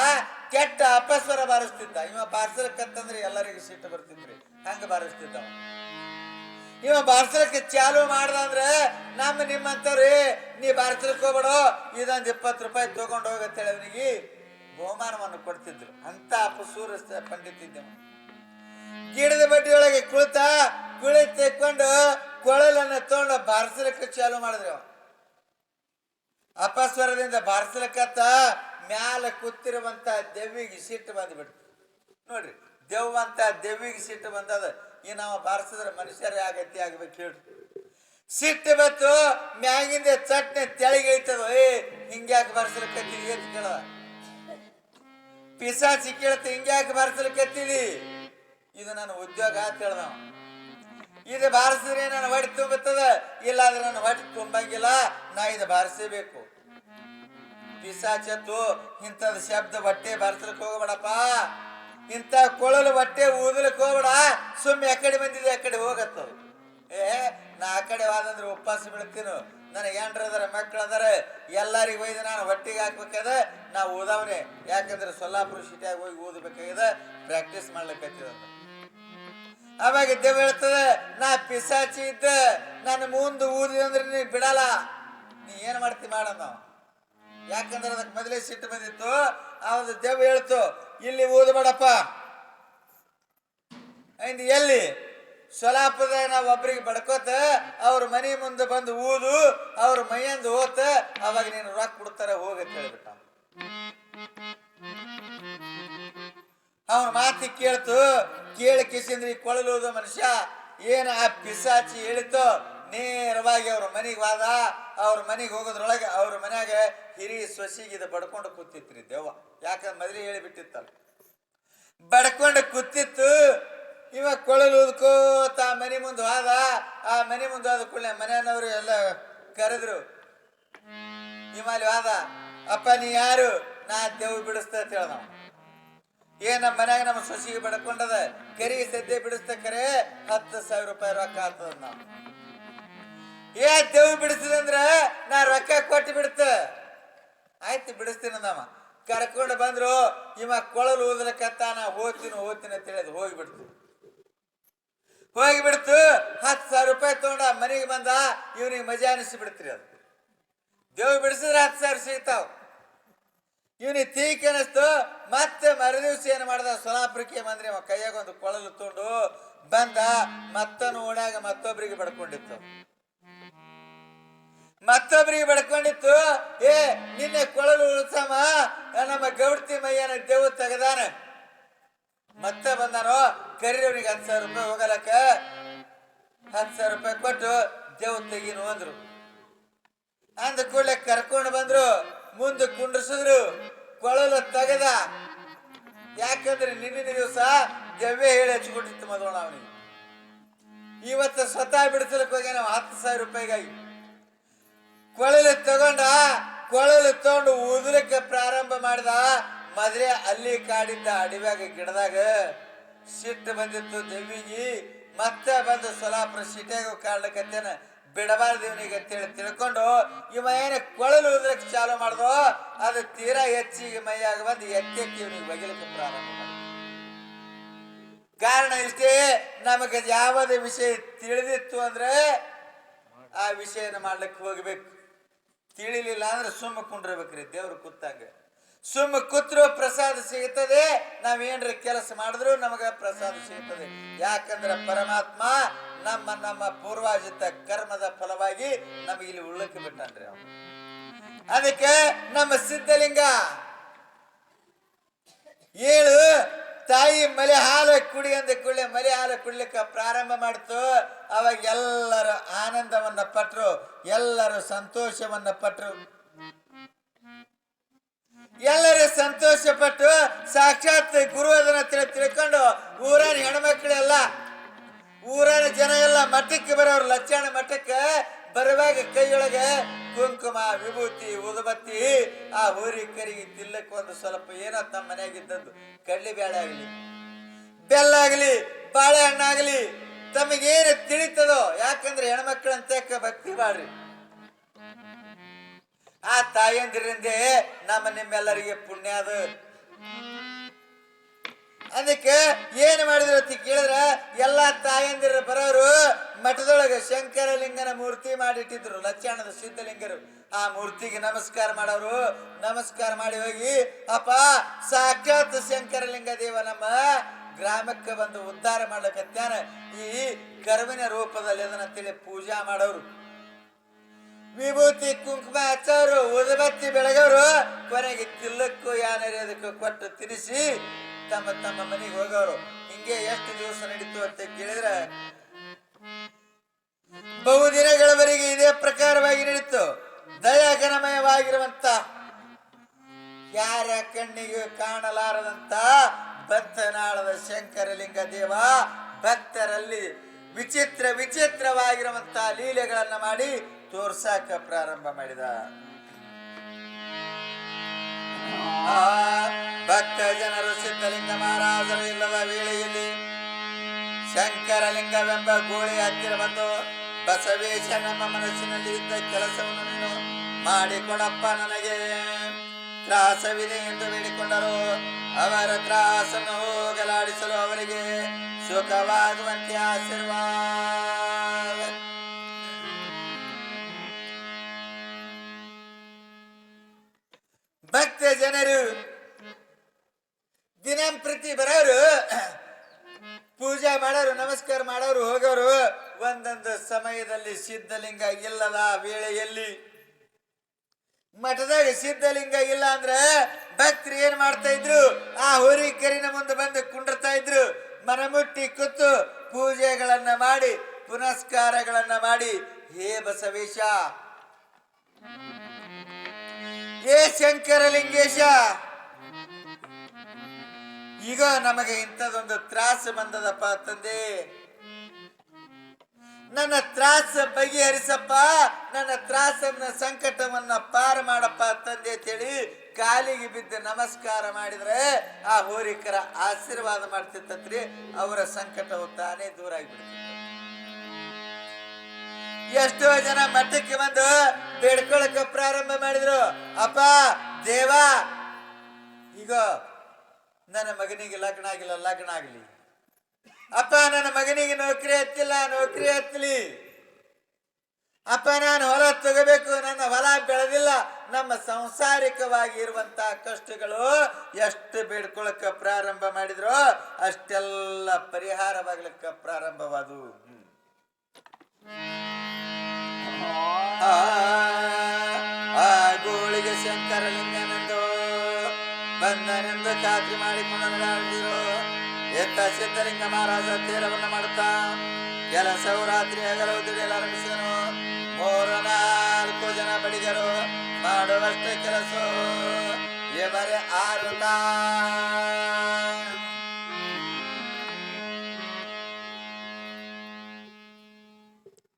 ಕೆಟ್ಟ ಅಪಸ್ವರ ಬಾರಿಸ್ತಿದ್ದ. ಇವ ಬಾರಿಸಲಕ್ಕಂತಂದ್ರೆ ಎಲ್ಲರಿಗೂ ಸಿಟ್ಟು ಬರ್ತಿದ್ರಿ, ಹಂಗ ಬಾರಿಸ್ತಿದ್ದ. ಇವ ಬಾರಿಸಲಕ್ಕೆ ಚಾಲು ಮಾಡ್ದ ಅಂದ್ರೆ ನಿಮ್ಮಂತವ್ರಿ ನೀ ಬಾರಿಸಲಕ್ಕೆ ಹೋಗ್ಬೇಡ, ಇದೊಂದು 20 ರೂಪಾಯಿ ತಗೊಂಡು ಹೋಗತ್ತೇಳಿ ಅವನಿಗೆ ಬಹುಮಾನವನ್ನು ಕೊಡ್ತಿದ್ರು. ಅಂತ ಅಪಸೂರ ಪಂಡಿತಿದ್ದ. ಗಿಡದ ಬಡ್ಡಿಯೊಳಗೆ ಕುಳಿತುಕೊಂಡು ಕೊಳಲನ್ನು ತಗೊಂಡು ಬಾರಿಸಲಿಕ್ಕೆ ಚಾಲು ಮಾಡಿದ್ರು. ಅಪಸ್ವರದಿಂದ ಬಾರಿಸಲಕ್ಕತ್ತ ಮ್ಯಾಲ ಕೂತಿರುವಂತ ದೆವ್ವಿಗೆ ಸಿಟ್ಟು ಬಂದ್ಬಿಡ್ತು. ನೋಡ್ರಿ, ದೆವ್ವಂತ ದೆವ್ವಿಗೆ ಸಿಟ್ಟು ಬಂದದ. ಈ ನಾವು ಬಾರಿಸಿದ್ರೆ ಮನುಷ್ಯರೇ ಆಗತಿ ಆಗ್ಬೇಕು ಹೇಳ್ರಿ. ಸಿಟ್ಟು ಬತ್ತು. ಮ್ಯಾಗಿಂದ ಚಟ್ನಿ ತೆಳಗೆ ಐತದ. ಹಿಂಗ್ಯಾಕೆ ಬಾರಿಸಲಕ್ಕತ್ತೀವಿ ಅಂತ ಕೇಳ. ಪಿಸಾಚಿ ಕೇಳ್ತ ಹಿಂಗ್ಯಾಕೆ ಬಾರಿಸಲಿಕ್ಕತ್ತಿದಿ? ಇದು ನನ್ನ ಉದ್ಯೋಗ ಅಂತ ಹೇಳ್ದವ. ಇದು ಬಾರಿಸಿದ್ರೆ ನನ್ನ ಹೊಟ್ಟೆ ತುಂಬುತ್ತದ, ಇಲ್ಲಾಂದ್ರೆ ನನ್ನ ಹೊಟ್ಟೆ ತುಂಬಂಗಿಲ್ಲ, ನಾ ಇದು ಬಾರಿಸಬೇಕು. ಪಿಸಾಚತ್ತು ಇಂಥದ್ ಶಬ್ದ ಹೊಟ್ಟೆ ಬಾರಿಸ್ಲಿಕ್ಕೆ ಹೋಗ್ಬೇಡಪ್ಪ, ಇಂಥ ಕೊಳಲು ಹೊಟ್ಟೆ ಊದಲಿಕ್ಕೆ ಹೋಗ್ಬೇಡ, ಸುಮ್ಮನೆ ಎಕಡೆ ಬಂದಿದೆ ಅಕಡೆ ಹೋಗತ್ತದು. ನಾ ಆ ಕಡೆ ವಾದಂದ್ರೆ ಉಪವಾಸ ಬೀಳ್ತೀನು, ನನಗೆ ಹೆಂಡ್ರದಾರ ಮಕ್ಳು ಅದಾರ, ಎಲ್ಲರಿಗೂ ಒಯ್ದು ನಾನು ಹೊಟ್ಟಿಗೆ ಹಾಕ್ಬೇಕಾದ, ನಾ ಓದವನೇ. ಯಾಕಂದ್ರೆ ಸೊಲ್ಲಾಪುರ ಸಿಟಿಯಾಗಿ ಹೋಗಿ ಓದಬೇಕಾಗ್ಯದ, ಪ್ರಾಕ್ಟೀಸ್ ಮಾಡ್ಲಿಕ್ಕತ್ತಿದ. ಅವಾಗ ದೇವ್ ಹೇಳ್ತದೆ, ನಾ ಪಿಸಾಚಿ ಇದ್ದ, ನಾನು ಮುಂದೆ ಊದಿದಂದ್ರೆ ನೀ ಬಿಡಲ್ಲ, ನೀ ಏನ್ ಮಾಡ್ತಿ ಮಾಡಂದ. ಯಾಕಂದ್ರೆ ಅದಕ್ಕೆ ಮೊದಲೇ ಸಿಟ್ಟು ಬಂದಿತ್ತು. ಅವನು ದೇವ್ ಹೇಳ್ತು, ಇಲ್ಲಿ ಊದಬೇಡಪ್ಪ. ಇಂದು ಎಲ್ಲಿ ಸೊಲಾಪದಾಗ ನಾವು ಒಬ್ರಿಗೆ ಬಡ್ಕೋತ ಅವ್ರ ಮನೆ ಮುಂದೆ ಬಂದು ಊದು, ಅವ್ರ ಮೈಯಂದು ಹೋತ, ಅವಾಗ ನೀನು ರೊಕ್ಕ ಕೊಡ್ತಾರೆ ಹೋಗಂತ ಹೇಳ್ಬಿಟ್ಟ. ಅವನ ಮಾತಿ ಕೇಳ್ತು. ಕೇಳಿ ಕಿಸಿಂದ್ರಿ ಕೊಳಲುವುದು ಮನುಷ್ಯ ಏನ ಆ ಪಿಸಾಚಿ ಹೇಳಿತು, ನೇರವಾಗಿ ಅವ್ರ ಮನೆಗೆ ವಾದ. ಅವ್ರ ಮನೆಗೆ ಹೋಗೋದ್ರೊಳಗೆ ಅವ್ರ ಮನ್ಯಾಗ ಹಿರಿ ಸೊಸಿಗಿದ ಬಡ್ಕೊಂಡು ಕೂತಿತ್ರಿ ದೇವ. ಯಾಕಂದ್ರೆ ಮೊದಲೇ ಹೇಳಿಬಿಟ್ಟಿತ್ತಲ್ಲ, ಬಡ್ಕೊಂಡು ಕೂತಿತ್ತು. ಇವಾಗ ಕೊಳಲು ಊದ್ಕೋತ ಆ ಮನೆ ಮುಂದೆ ಹೋದ. ಆ ಮನೆ ಮುಂದೆ ಹೋದ ಕೂಡಲೇ ಮನೆಯವರು ಎಲ್ಲ ಕರೆದ್ರು. ಹಿಮಾಲಿ ವಾದ, ಅಪ್ಪ ನೀ ಯಾರು? ನಾ ದೇವ್ ಬಿಡಿಸ್ತ ಅಂತ ಹೇಳ್ದ. ನಮ್ಮ ಮನ್ಯಾಗ ನಮ್ಮ ಸೊಸಿಗೆ ಬಡ್ಕೊಂಡದ, ಕರಿಗೆ ಸದ್ಯ ಬಿಡಿಸ್ತ ಕರೆ 10,000 ರೂಪಾಯಿ ರೊಕ್ಕ ಆಗ್ತದ. ನಾವು ದೇವ್ ಬಿಡಿಸಿದಂದ್ರ ನಾ ರೊಕ್ಕ ಕೊಟ್ಟು ಬಿಡ್ತ. ಆಯ್ತು ಬಿಡಿಸ್ತೀನಿ ಅಂದವ. ಕರ್ಕೊಂಡು ಬಂದ್ರು. ಇವ ಕೊಳಲು ಊದ್ಲಕತ್ತ, ನಾ ಹೋಗ್ತೀನಿ ಅಂತ ಹೇಳಿದ್ ಹೋಗಿಬಿಡ್ತು. 10,000 ರೂಪಾಯಿ ತಗೊಂಡ ಮನೆಗೆ ಬಂದ. ಇವನಿಗೆ ಮಜಾ ಅನಿಸಿ ಬಿಡ್ತೀರಿ. ಅದು ದೇವ್ ಬಿಡಿಸಿದ್ರೆ 10,000 ಸಿಗ್ತಾವ. ಇವನಿಗೆ ತೀಕ್ ಅನಿಸ್ತು. ಮತ್ತೆ ಮರುದಿವ್ಸ ಏನ್ ಮಾಡ್ದ, ಸೊಲಾಪುರಕ್ಕೆ ಬಂದ್ರಿ. ಅವ ಕೈಯಾಗ ಒಂದು ಕೊಳಲು ತೊಗೊಂಡು ಬಂದ. ಮತ್ತನು ಓಣ್ಯಾಗ ಮತ್ತೊಬ್ರಿಗೆ ಬಡ್ಕೊಂಡಿತ್ತು. ನಿನ್ನೆ ಕೊಳಲು ಉಳ್ಸಮ ನಮ್ಮ ಗೌಡ್ತಿ ಮೈಯನ ದೇವ್ ತೆಗದಾನ. ಮತ್ತೆ ಬಂದಾನೋ, ಕರೀರವ್ರಿಗೆ 10,000 ರೂಪಾಯಿ ಹೋಗಲಕ್ಕ. 10,000 ರೂಪಾಯಿ ಕೊಟ್ಟು ದೇವ್ ತೆಗೀನು ಅಂದ್ರು. ಅಂದ ಕೂಡಲೇ ಕರ್ಕೊಂಡು ಬಂದ್ರು, ಮುಂದೆ ಕುಂಡ್ರಿಸಿದ್ರು. ಕೊಳಲು ತೆಗದ. ಯಾಕಂದ್ರೆ ನಿನ್ನಿನ ದಿವಸ ದೆವ್ವೆ ಹೇಳಿ ಹಚ್ಕೊಂಡಿತ್ತು ಮೊದಲು ಅವನಿಗೆ. ಇವತ್ತು ಸ್ವತಃ ಬಿಡಿಸಲಿಕ್ಕೆ ಹೋಗಿ ನಾವು 10,000 ರೂಪಾಯಿಗಾಗಿ ಕೊಳಲು ತಗೊಂಡು ಊದಲಿಕ್ಕೆ ಪ್ರಾರಂಭ ಮಾಡಿದ. ಮೊದಲೇ ಅಲ್ಲಿ ಕಾಡಿದ್ದ ಅಡಿವ್ಯಾಗ ಗಿಡದಾಗ ಸಿಟ್ಟು ಬಂದಿತ್ತು ದೆವ್ವಿಗಿ. ಮತ್ತೆ ಬಂದು ಸೊಲಾಪುರ ಸಿಟಿಯಾಗ ಕಾಡ್ಲಿಕ್ಕತ್ತೇನ, ಬಿಡಬಾರ್ದು ಇವನಿಗೆ ಅಂತೇಳಿ ತಿಳ್ಕೊಂಡು ಇವ ಏನ ಕೊಳಲು ಊದಲಿಕ್ಕೆ ಚಾಲು ಮಾಡ್ದೋ, ಅದು ತೀರಾ ಹೆಚ್ಚಿಗೆ ಮೈಯಾಗ ಬಂದು ಎತ್ತೆತ್ತಿ ಇವನಿಗೆ ಬಗಿಲಿಕ್ಕೆ ಪ್ರಾರಂಭ ಮಾಡ. ಕಾರಣ ಇಷ್ಟೇ, ನಮಗೆ ಯಾವುದೇ ವಿಷಯ ತಿಳಿದಿತ್ತು ಅಂದ್ರೆ ಆ ವಿಷಯನ ಮಾಡ್ಲಿಕ್ಕೆ ಹೋಗ್ಬೇಕು. ತಿಳಿಲಿಲ್ಲ ಅಂದ್ರೆ ಸುಮ್ಮ ಕುಂಡ್ರಬೇಕ್ರಿ. ದೇವ್ರು ಕೂತಾಗ ಸುಮ್ಮ ಕೂತ್ರು ಪ್ರಸಾದ ಸಿಗುತ್ತದೆ. ನಾವೇನ್ರ ಕೆಲಸ ಮಾಡಿದ್ರು ನಮಗ ಪ್ರಸಾದ ಸಿಗುತ್ತದೆ. ಯಾಕಂದ್ರೆ ಪರಮಾತ್ಮ ನಮ್ಮ ಪೂರ್ವಾಜಿತ ಕರ್ಮದ ಫಲವಾಗಿ ನಮಗೆ ಇಲ್ಲಿ ಉಳ್ಳಕ್ಕೆ ಬಿಟ್ಟನ್ರಿ ಅವನು. ಅದಕ್ಕೆ ನಮ್ಮ ಸಿದ್ಧಲಿಂಗ ಏಳು ತಾಯಿ ಮಲೆ ಹಾಲು ಕುಡಿ ಅಂದ ಕೂಡಲೇ ಮಲೆ ಹಾಲು ಕುಡ್ಲಿಕ್ಕೆ ಪ್ರಾರಂಭ ಮಾಡ್ತು. ಅವಾಗ ಎಲ್ಲರ ಆನಂದವನ್ನ ಪಟ್ರು, ಎಲ್ಲರೂ ಸಂತೋಷವನ್ನ ಪಟ್ರು. ಎಲ್ಲರೂ ಸಂತೋಷ ಪಟ್ಟು ಸಾಕ್ಷಾತ್ ಗುರು ಅದನ್ನ ತಿಳ್ಕೊಂಡು ಊರನ ಹೆಣ್ಮಕ್ಳೆಲ್ಲ, ಊರನ ಜನ ಎಲ್ಲ ಮಠಕ್ಕೆ ಬರೋರು. ಲಚ್ಚಾಣ ಮಠಕ್ಕೆ ಬರುವಾಗ ಕೈಯೊಳಗೆ ಕುಂಕುಮ, ವಿಭೂತಿ, ಉದುಬತ್ತಿ, ಆ ಹೋರಿ ಕರಿಗೆ ತಿಲ್ಲಕ್ಕೆ ಒಂದು ಸ್ವಲ್ಪ ಏನೋ ತಮ್ಮ ಮನೆಯಾಗಿದ್ದದ್ದು ಕಡ್ಲಿ ಬೇಳೆ ಆಗಲಿ, ಬೆಲ್ಲ ಆಗಲಿ, ಬಾಳೆಹಣ್ಣಾಗಲಿ ತಮಗೇನು ತಿಳಿತದೋ. ಯಾಕಂದ್ರೆ ಹೆಣ್ಮಕ್ಳಂತ ಭಕ್ತಿ ಮಾಡ್ರಿ. ಆ ತಾಯಂದಿರಿಂದೆ ನಿಮ್ಮೆಲ್ಲರಿಗೆ ಪುಣ್ಯ ಅದು. ಅದಕ್ಕೆ ಏನ್ ಮಾಡಿದ್ರು ಅಂತ ಕೇಳಿದ್ರ, ಎಲ್ಲಾ ತಾಯಂದಿರ ಬರೋರು ಮಠದೊಳಗೆ ಶಂಕರಲಿಂಗನ ಮೂರ್ತಿ ಮಾಡಿಟ್ಟಿದ್ರು, ಲಚ್ಚಾಣದ ಸಿದ್ಧಲಿಂಗರು. ಆ ಮೂರ್ತಿಗೆ ನಮಸ್ಕಾರ ಮಾಡೋರು. ನಮಸ್ಕಾರ ಮಾಡಿ ಹೋಗಿ, ಅಪ್ಪ ಸಾಕ್ಷಾತ್ ಶಂಕರಲಿಂಗ ದೇವ ನಮ್ಮ ಗ್ರಾಮಕ್ಕೆ ಬಂದು ಉದ್ಧಾರ ಮಾಡ್ಲಿಕ್ಕತ್ತಾನ, ಈ ಕರುವಿನ ರೂಪದಲ್ಲಿ ಅದನ್ನಂತೇಳಿ ಪೂಜಾ ಮಾಡೋರು. ವಿಭೂತಿ ಕುಂಕುಮ ಹಚ್ಚೋರು, ಉದುಬತ್ತಿ ಬೆಳಗೋರು. ಕೊನೆಗೆ ತಿಲ್ಲಕ್ಕೂ ಯಾನರಿಯೋದಕ್ಕೂ ಕೊಟ್ಟು ತಿನ್ನಿಸಿ ತಮ್ಮ ತಮ್ಮ ಮನೆಗೆ ಹೋಗೋರು. ಹಿಂಗೆ ಎಷ್ಟು ದಿವಸ ನಡೀತು ಅಂತ ಕೇಳಿದ್ರೆ ಬಹುದಿನಗಳವರೆಗೆ ಇದೇ ಪ್ರಕಾರವಾಗಿ ನಡೀತು. ದಯಾಘನಮಯವಾಗಿರುವಂತ ಯಾರ ಕಣ್ಣಿಗೂ ಕಾಣಲಾರದಂತ ಬತ್ತನಾಳದ ಶಂಕರಲಿಂಗ ದೇವ ಭಕ್ತರಲ್ಲಿ ವಿಚಿತ್ರವಾಗಿರುವಂತ ಲೀಲೆಗಳನ್ನ ಮಾಡಿ ತೋರ್ಸಾಕ ಪ್ರಾರಂಭ ಮಾಡಿದ. ಭಕ್ತ ಜನರು ಸಿದ್ಧಲಿಂಗ ಮಹಾರಾಜರು ಇಲ್ಲದ ವೇಳೆಯಲ್ಲಿ ಶಂಕರಲಿಂಗವೆಂಬ ಗೋಳಿ ಹತ್ತಿರ ಬಂದು, ಬಸವೇಶ ನಮ್ಮ ಮನಸ್ಸಿನಲ್ಲಿ ಇದ್ದ ಕೆಲಸವನ್ನು ನೀನು ಮಾಡಿಕೊಡಪ್ಪ, ನನಗೆ ತ್ರಾಸವಿದೆ ಎಂದು ಬೇಡಿಕೊಂಡರು. ಅವರ ತ್ರಾಸನ್ನು ಹೋಗಲಾಡಿಸಲು ಅವರಿಗೆ ಸುಖವಾಗುವಂತೆ ಆಶೀರ್ವಾದ. ಭಕ್ತ ಜನರು ದಿನಂಪ್ರತಿ ಬರೋರು, ಪೂಜೆ ಮಾಡೋರು, ನಮಸ್ಕಾರ ಮಾಡೋರು, ಹೋಗೋರು. ಒಂದೊಂದು ಸಮಯದಲ್ಲಿ ಸಿದ್ಧಲಿಂಗ ಇಲ್ಲದ ವೇಳೆಯಲ್ಲಿ ಮಠದಾಗ ಸಿದ್ಧಲಿಂಗ ಇಲ್ಲ ಅಂದ್ರೆ ಭಕ್ತರು ಏನ್ ಮಾಡ್ತಾ ಇದ್ರು, ಆ ಹೋರಿ ಕರಿನ ಮುಂದೆ ಬಂದು ಕುಂಡಿರ್ತಾ ಇದ್ರು. ಮನಮುಟ್ಟಿ ಕೂತು ಪೂಜೆಗಳನ್ನ ಮಾಡಿ ಪುನಸ್ಕಾರಗಳನ್ನ ಮಾಡಿ, ಹೇ ಬಸವೇಶ, ಹೇ ಶಂಕರಲಿಂಗೇಶ, ಈಗ ನಮಗೆ ಇಂಥದೊಂದು ತ್ರಾಸ ಬಂದದಪ್ಪ ತಂದೆ, ನನ್ನ ತ್ರಾಸ ಬಗೆಹರಿಸಪ್ಪ, ನನ್ನ ತ್ರಾಸನ್ನ ಸಂಕಟವನ್ನ ಪಾರ ಮಾಡಪ್ಪ ತಂದೆ ಅಂತೇಳಿ ಕಾಲಿಗೆ ಬಿದ್ದು ನಮಸ್ಕಾರ ಮಾಡಿದ್ರೆ ಆ ಹೋರಿಕರ ಆಶೀರ್ವಾದ ಮಾಡ್ತಿತ್ತಂತ್ರಿ. ಅವರ ಸಂಕಟವು ತಾನೇ ದೂರ ಆಗಿಬಿಡ್ತಿತ್ತು. ಎಷ್ಟೋ ಜನ ಮಠಕ್ಕೆ ಬಂದು ಬೇಡ್ಕೊಳಕ ಪ್ರಾರಂಭ ಮಾಡಿದ್ರು, ಅಪ್ಪ ದೇವ, ಈಗ ನನ್ನ ಮಗನಿಗೆ ಲಗ್ನ ಆಗಿಲ್ಲ, ಲಗ್ನ ಆಗಲಿ. ಅಪ್ಪ ನನ್ನ ಮಗನಿಗೆ ನೌಕರಿ ಹತ್ತಿಲ್ಲ, ನೌಕರಿ ಹತ್ತಲಿ. ಅಪ್ಪ ನಾನು ಹೊಲ ತಗೋಬೇಕು, ನನ್ನ ಹೊಲ ಬೆಳೆದಿಲ್ಲ. ನಮ್ಮ ಸಂಸಾರಿಕವಾಗಿ ಇರುವಂತಹ ಕಷ್ಟಗಳು ಎಷ್ಟು ಬೇಡ್ಕೊಳಕ ಪ್ರಾರಂಭ ಮಾಡಿದ್ರು ಅಷ್ಟೆಲ್ಲ ಪರಿಹಾರವಾಗ್ಲಿಕ್ಕ ಪ್ರಾರಂಭವಾದವು. ಆ ಗೋಳಿಗೆ ಶಂಕರಲಿಂಗನೆಂದು ಬಂದನೆಂದು ಖಾತ್ರಿ ಮಾಡಿಕೊಂಡು ನಡೆದಿರು. ಎತ್ತ ಸಿದ್ಧಲಿಂಗ ಮಹಾರಾಜ ತೇರವನ್ನು ಮಾಡುತ್ತಾ ಕೆಲಸವು ರಾತ್ರಿ ಹಗಲು ದುಡಿಯಲಾರಂಭಿಸಿದನು. 3-4 ಜನ ಬಡಿಗರು ಮಾಡುವಷ್ಟೇ ಕೆಲಸ ಇವರೇ ಆರುತ್ತಾ.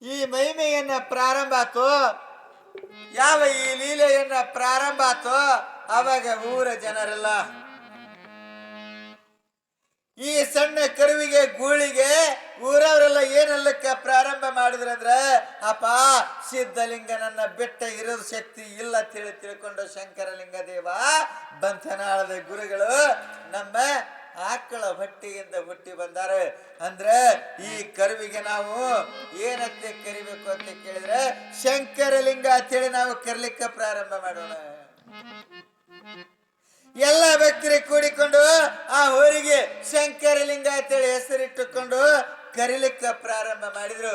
ಈ ಮಹಿಮೆಯನ್ನ ಪ್ರಾರಂಭ ಆತು, ಯಾವ ಈ ಲೀಲೆಯನ್ನ ಪ್ರಾರಂಭ ಆತು, ಅವಾಗ ಊರ ಜನರೆಲ್ಲ ಈ ಸಣ್ಣ ಕರುವಿಗೆ ಗೂಳಿಗೆ ಊರವರೆಲ್ಲ ಏನಲ್ಲಕ್ಕ ಪ್ರಾರಂಭ ಮಾಡಿದ್ರಂದ್ರ, ಅಪ್ಪ ಸಿದ್ಧಲಿಂಗನನ್ನ ಬೆಟ್ಟ ಇರೋದು ಶಕ್ತಿ ಇಲ್ಲ ತಿಳ್ಕೊಂಡು ಶಂಕರಲಿಂಗ ದೇವ ಬಂಧನಾಳದ ಗುರುಗಳು ನಮ್ಮ ಆಕಳ ಹೊಟ್ಟೆಯಿಂದ ಹುಟ್ಟಿ ಬಂದಾರೆ ಅಂದ್ರೆ ಈ ಕರುವಿಗೆ ನಾವು ಏನಂತೆ ಕರಿಬೇಕು ಅಂತ ಕೇಳಿದ್ರೆ ಶಂಕರಲಿಂಗ ಅಂತೇಳಿ ನಾವು ಕರಿಲಿಕ್ಕ ಪ್ರಾರಂಭ ಮಾಡೋಣ. ಎಲ್ಲ ಭಕ್ತರಿಗೆ ಕೂಡಿಕೊಂಡು ಆ ಹೋರಿಗೆ ಶಂಕರಲಿಂಗ ಅಂತೇಳಿ ಹೆಸರಿಟ್ಟುಕೊಂಡು ಕರಿಲಿಕ್ಕ ಪ್ರಾರಂಭ ಮಾಡಿದ್ರು.